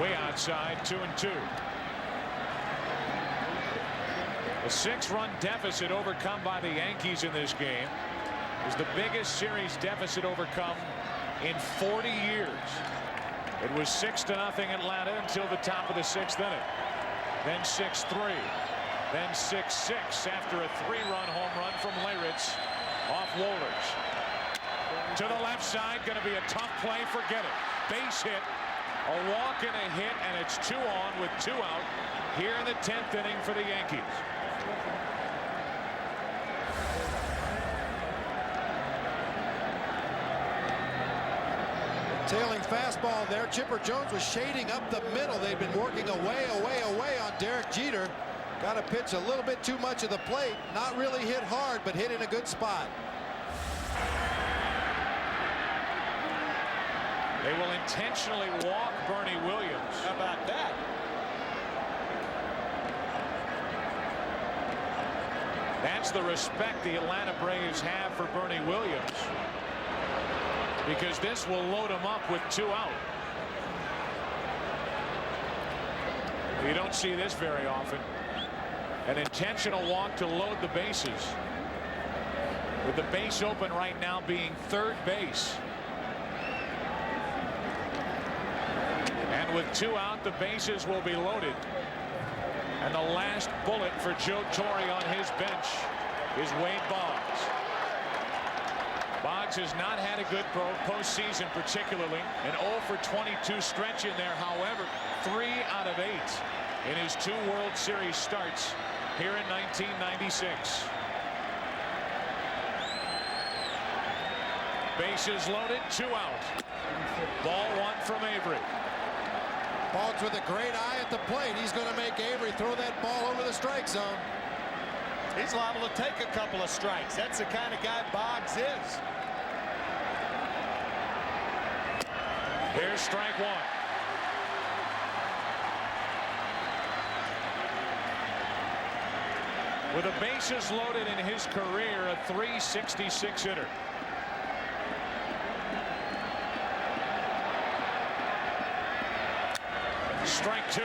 Way outside, 2-2. A 6-run deficit overcome by the Yankees in this game is the biggest series deficit overcome in 40 years. It was 6-0 Atlanta until the top of the 6th inning. Then 6-3. Then 6-6 after a 3-run home run from Leyritz off Wohlers. To the left side, going to be a tough play. Forget it. Base hit, a walk and a hit, and it's 2 on with 2 out here in the 10th inning for the Yankees. Tailing fastball there. Chipper Jones was shading up the middle. They've been working away on Derek Jeter. Got to pitch a little bit too much of the plate. Not really hit hard, but hit in a good spot. They will intentionally walk Bernie Williams. How about that? That's the respect the Atlanta Braves have for Bernie Williams, because this will load him up with 2 out. You don't see this very often. An intentional walk to load the bases, with the base open right now being third base. And with 2 out, the bases will be loaded. And the last bullet for Joe Torre on his bench is Wade Boggs. Boggs has not had a good postseason, particularly an 0 for 22 stretch in there. However, 3 out of 8 in his 2 World Series starts here in 1996. Bases loaded, 2 out. Ball 1 from Avery. Boggs with a great eye at the plate. He's going to make Avery throw that ball over the strike zone. He's liable to take a couple of strikes. That's the kind of guy Boggs is. Here's strike 1. With the bases loaded in his career, a .366 hitter. Strike 2.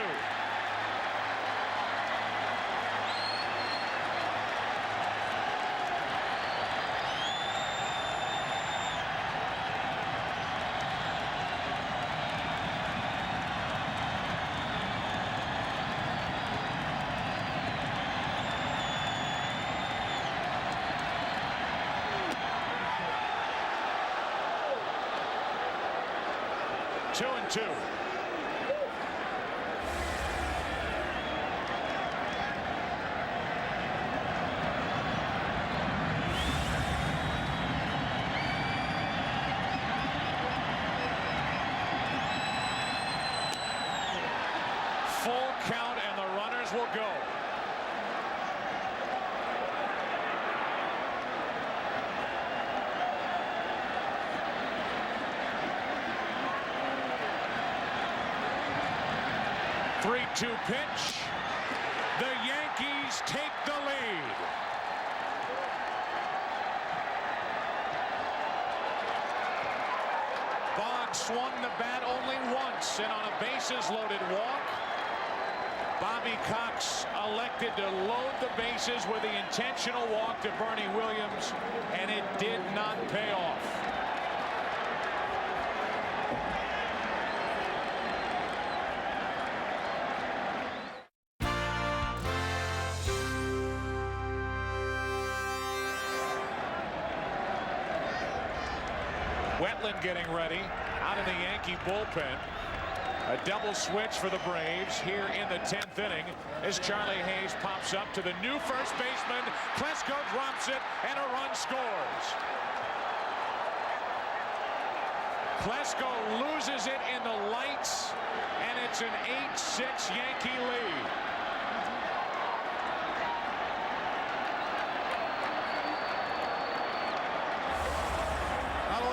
Two and 2. Full count, and the runners will go. Three-two pitch. The Yankees take the lead. Boggs swung the bat only once, and on a bases-loaded walk, Bobby Cox elected to load the bases with the intentional walk to Bernie Williams, and it did not pay off. Wetland getting ready out of the Yankee bullpen. A double switch for the Braves here in the 10th inning as Charlie Hayes pops up to the new first baseman. Klesko drops it, and a run scores. Klesko loses it in the lights, and it's an 8-6 Yankee lead.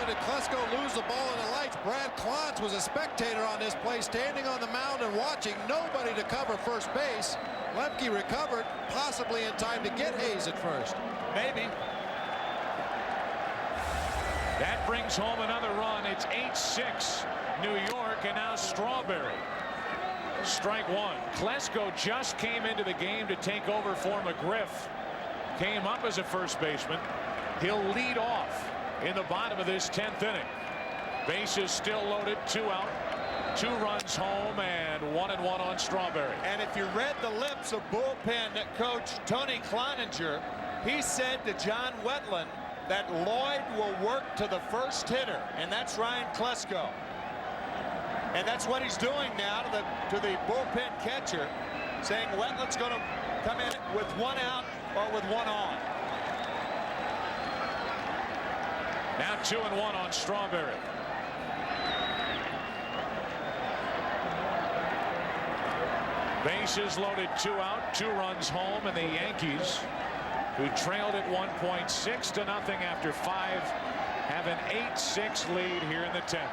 Did Klesko lose the ball in the lights? Brad Klontz was a spectator on this play, standing on the mound and watching. Nobody to cover first base. Lemke recovered, possibly in time to get Hayes at first. Maybe. That brings home another run. It's 8-6 New York, and now Strawberry. Strike 1. Klesko just came into the game to take over for McGriff. Came up as a first baseman. He'll lead off in the bottom of this 10th inning. Bases still loaded, 2 out, 2 runs home, and 1-1 on Strawberry. And if you read the lips of bullpen coach Tony Cloninger, he said to John Wetland that Lloyd will work to the first hitter, and that's Ryan Klesko. And that's what he's doing now to the bullpen catcher, saying Wetland's going to come in with 1 out or with 1 on. Now 2-1 on Strawberry. Bases loaded, 2 out, 2 runs home, and the Yankees, who trailed at 1.6-0 after 5, have an 8-6 lead here in the 10th.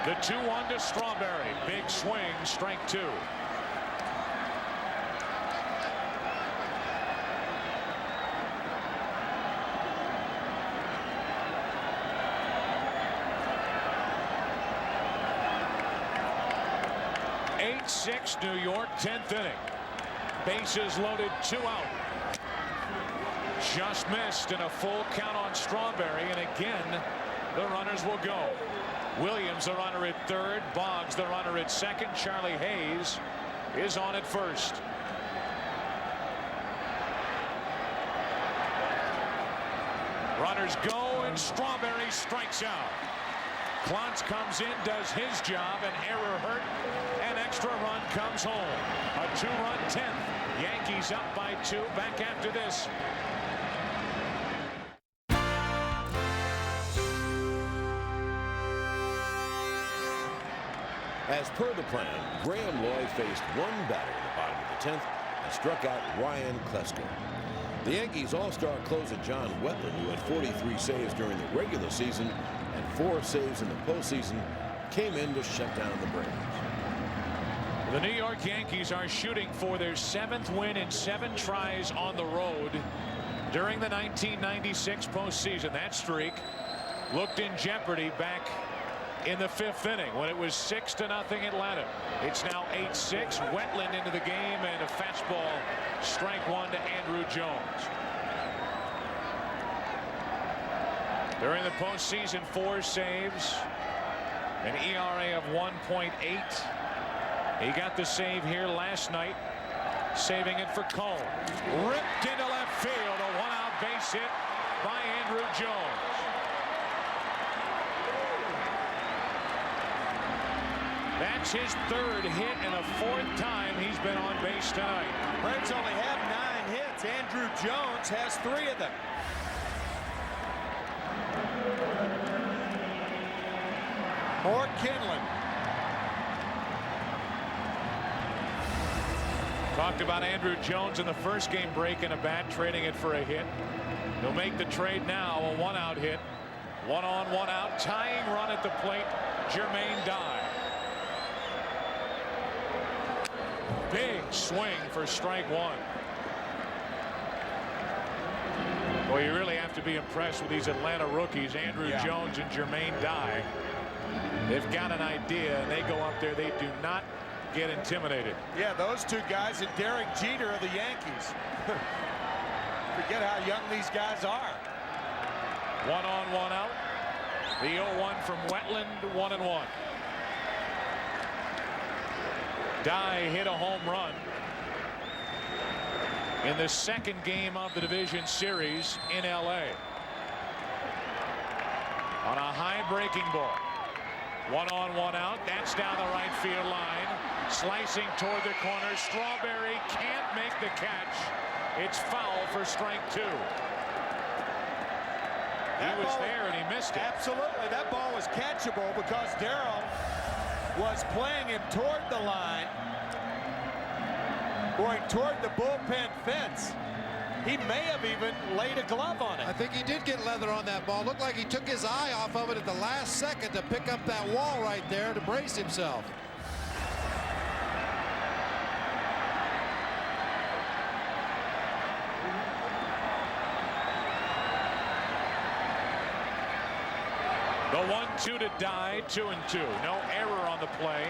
The 2-1 to Strawberry. Big swing, strike 2. 8-6 New York, 10th inning. Bases loaded, 2 out. Just missed, and a full count on Strawberry, and again the runners will go. Williams, the runner at third. Boggs, the runner at second. Charlie Hayes is on at first. Runners go, and Strawberry strikes out. Klontz comes in, does his job, an error hurt, an extra run comes home. A 2-run 10th. Yankees up by 2. Back after this. As per the plan, Graham Lloyd faced one batter in the bottom of the 10th and struck out Ryan Klesko. The Yankees all-star closer John Wetland, who had 43 saves during the regular season and 4 saves in the postseason, came in to shut down the Braves. The New York Yankees are shooting for their 7th win in 7 tries on the road during the 1996 postseason. That streak looked in jeopardy back in the 5th inning when it was 6-0 Atlanta. It's now 8-6. Wetland into the game, and a fastball, strike 1 to Andrew Jones. During the postseason, 4 saves, an ERA of 1.8. He got the save here last night, saving it for Cole. Ripped into left field, a 1-out base hit by Andrew Jones. That's his 3rd hit and a 4th time he's been on base tonight. Braves only have 9 hits. Andrew Jones has 3 of them. More Kinlan. Talked about Andrew Jones in the first game, breaking a bat, trading it for a hit. He'll make the trade now, a 1-out hit. 1 on, 1 out, tying run at the plate, Jermaine Dye. Big swing for strike 1. Well, you really have to be impressed with these Atlanta rookies, Andrew Jones and Jermaine Dye. They've got an idea, and they go up there. They do not get intimidated. Yeah, those 2 guys and Derek Jeter of the Yankees. Forget how young these guys are. 1 on, 1 out. The 0-1 from Wetland, 1-1. Dye hit a home run in the 2nd game of the division series in LA. On a high breaking ball. 1 on, 1 out. That's down the right field line. Slicing toward the corner. Strawberry can't make the catch. It's foul for strike 2. He was there and he missed it. Absolutely. That ball was catchable because Darrell was playing him toward the line, going toward the bullpen fence. He may have even laid a glove on it. I think he did get leather on that ball. Looked like he took his eye off of it at the last second to pick up that wall right there to brace himself. The 1-2 to Dye, 2-2. No error on the play.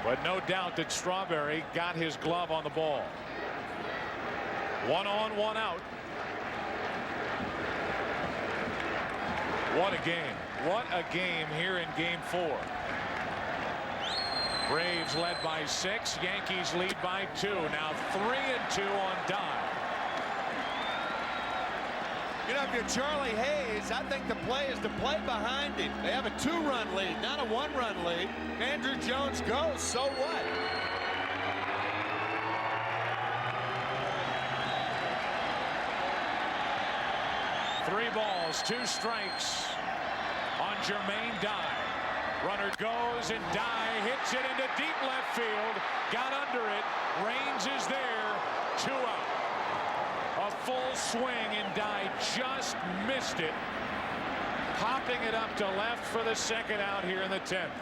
But no doubt that Strawberry got his glove on the ball. 1 on, 1 out. What a game. What a game here in game 4. Braves led by 6. Yankees lead by 2. Now 3-2 on Dye. You know, if you're Charlie Hayes, I think the play is to play behind him. They have a 2-run lead, not a 1-run lead. Andrew Jones goes, so what? Three balls, 2 strikes on Jermaine Dye. Runner goes, and Dye hits it into deep left field. Got under it. Raines is there. 2 out. A full swing, and Dye just missed it. Popping it up to left for the 2nd out here in the 10th.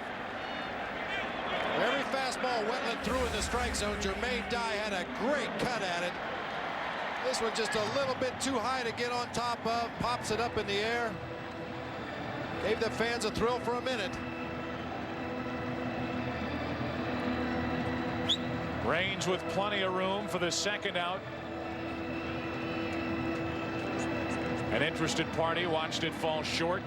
Every fastball Wetland threw in the strike zone, Jermaine Dye had a great cut at it. This one just a little bit too high to get on top of. Pops it up in the air. Gave the fans a thrill for a minute. Raines with plenty of room for the second out. An interested party watched it fall short.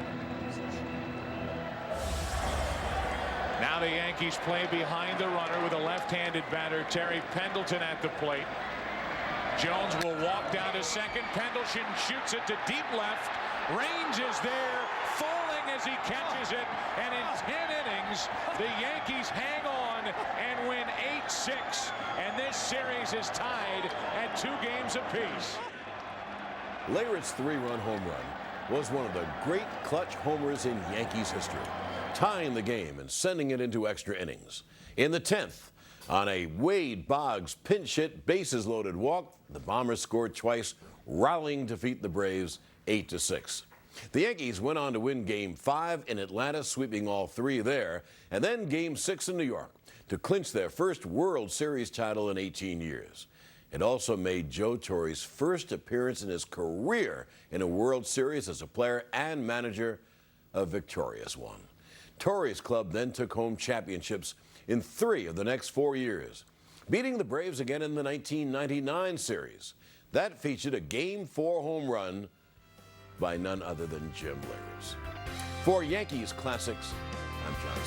Now the Yankees play behind the runner with a left-handed batter, Terry Pendleton, at the plate. Jones will walk down to second. Pendleton shoots it to deep left. Raines is there, falling as he catches it. And in 10 innings, the Yankees hang on and win 8-6. And this series is tied at 2 games apiece. Leyrit's 3-run home run was one of the great clutch homers in Yankees history, tying the game and sending it into extra innings. In the 10th, on a Wade Boggs pinch hit, bases-loaded walk, the Bombers scored twice, rallying to defeat the Braves 8-6. The Yankees went on to win Game 5 in Atlanta, sweeping all 3 there, and then Game 6 in New York to clinch their first World Series title in 18 years. It also made Joe Torre's first appearance in his career in a World Series as a player and manager, a victorious one. Torre's club then took home championships in 3 of the next 4 years, beating the Braves again in the 1999 series. That featured a Game 4 home run by none other than Jim Leyritz. For Yankees Classics, I'm John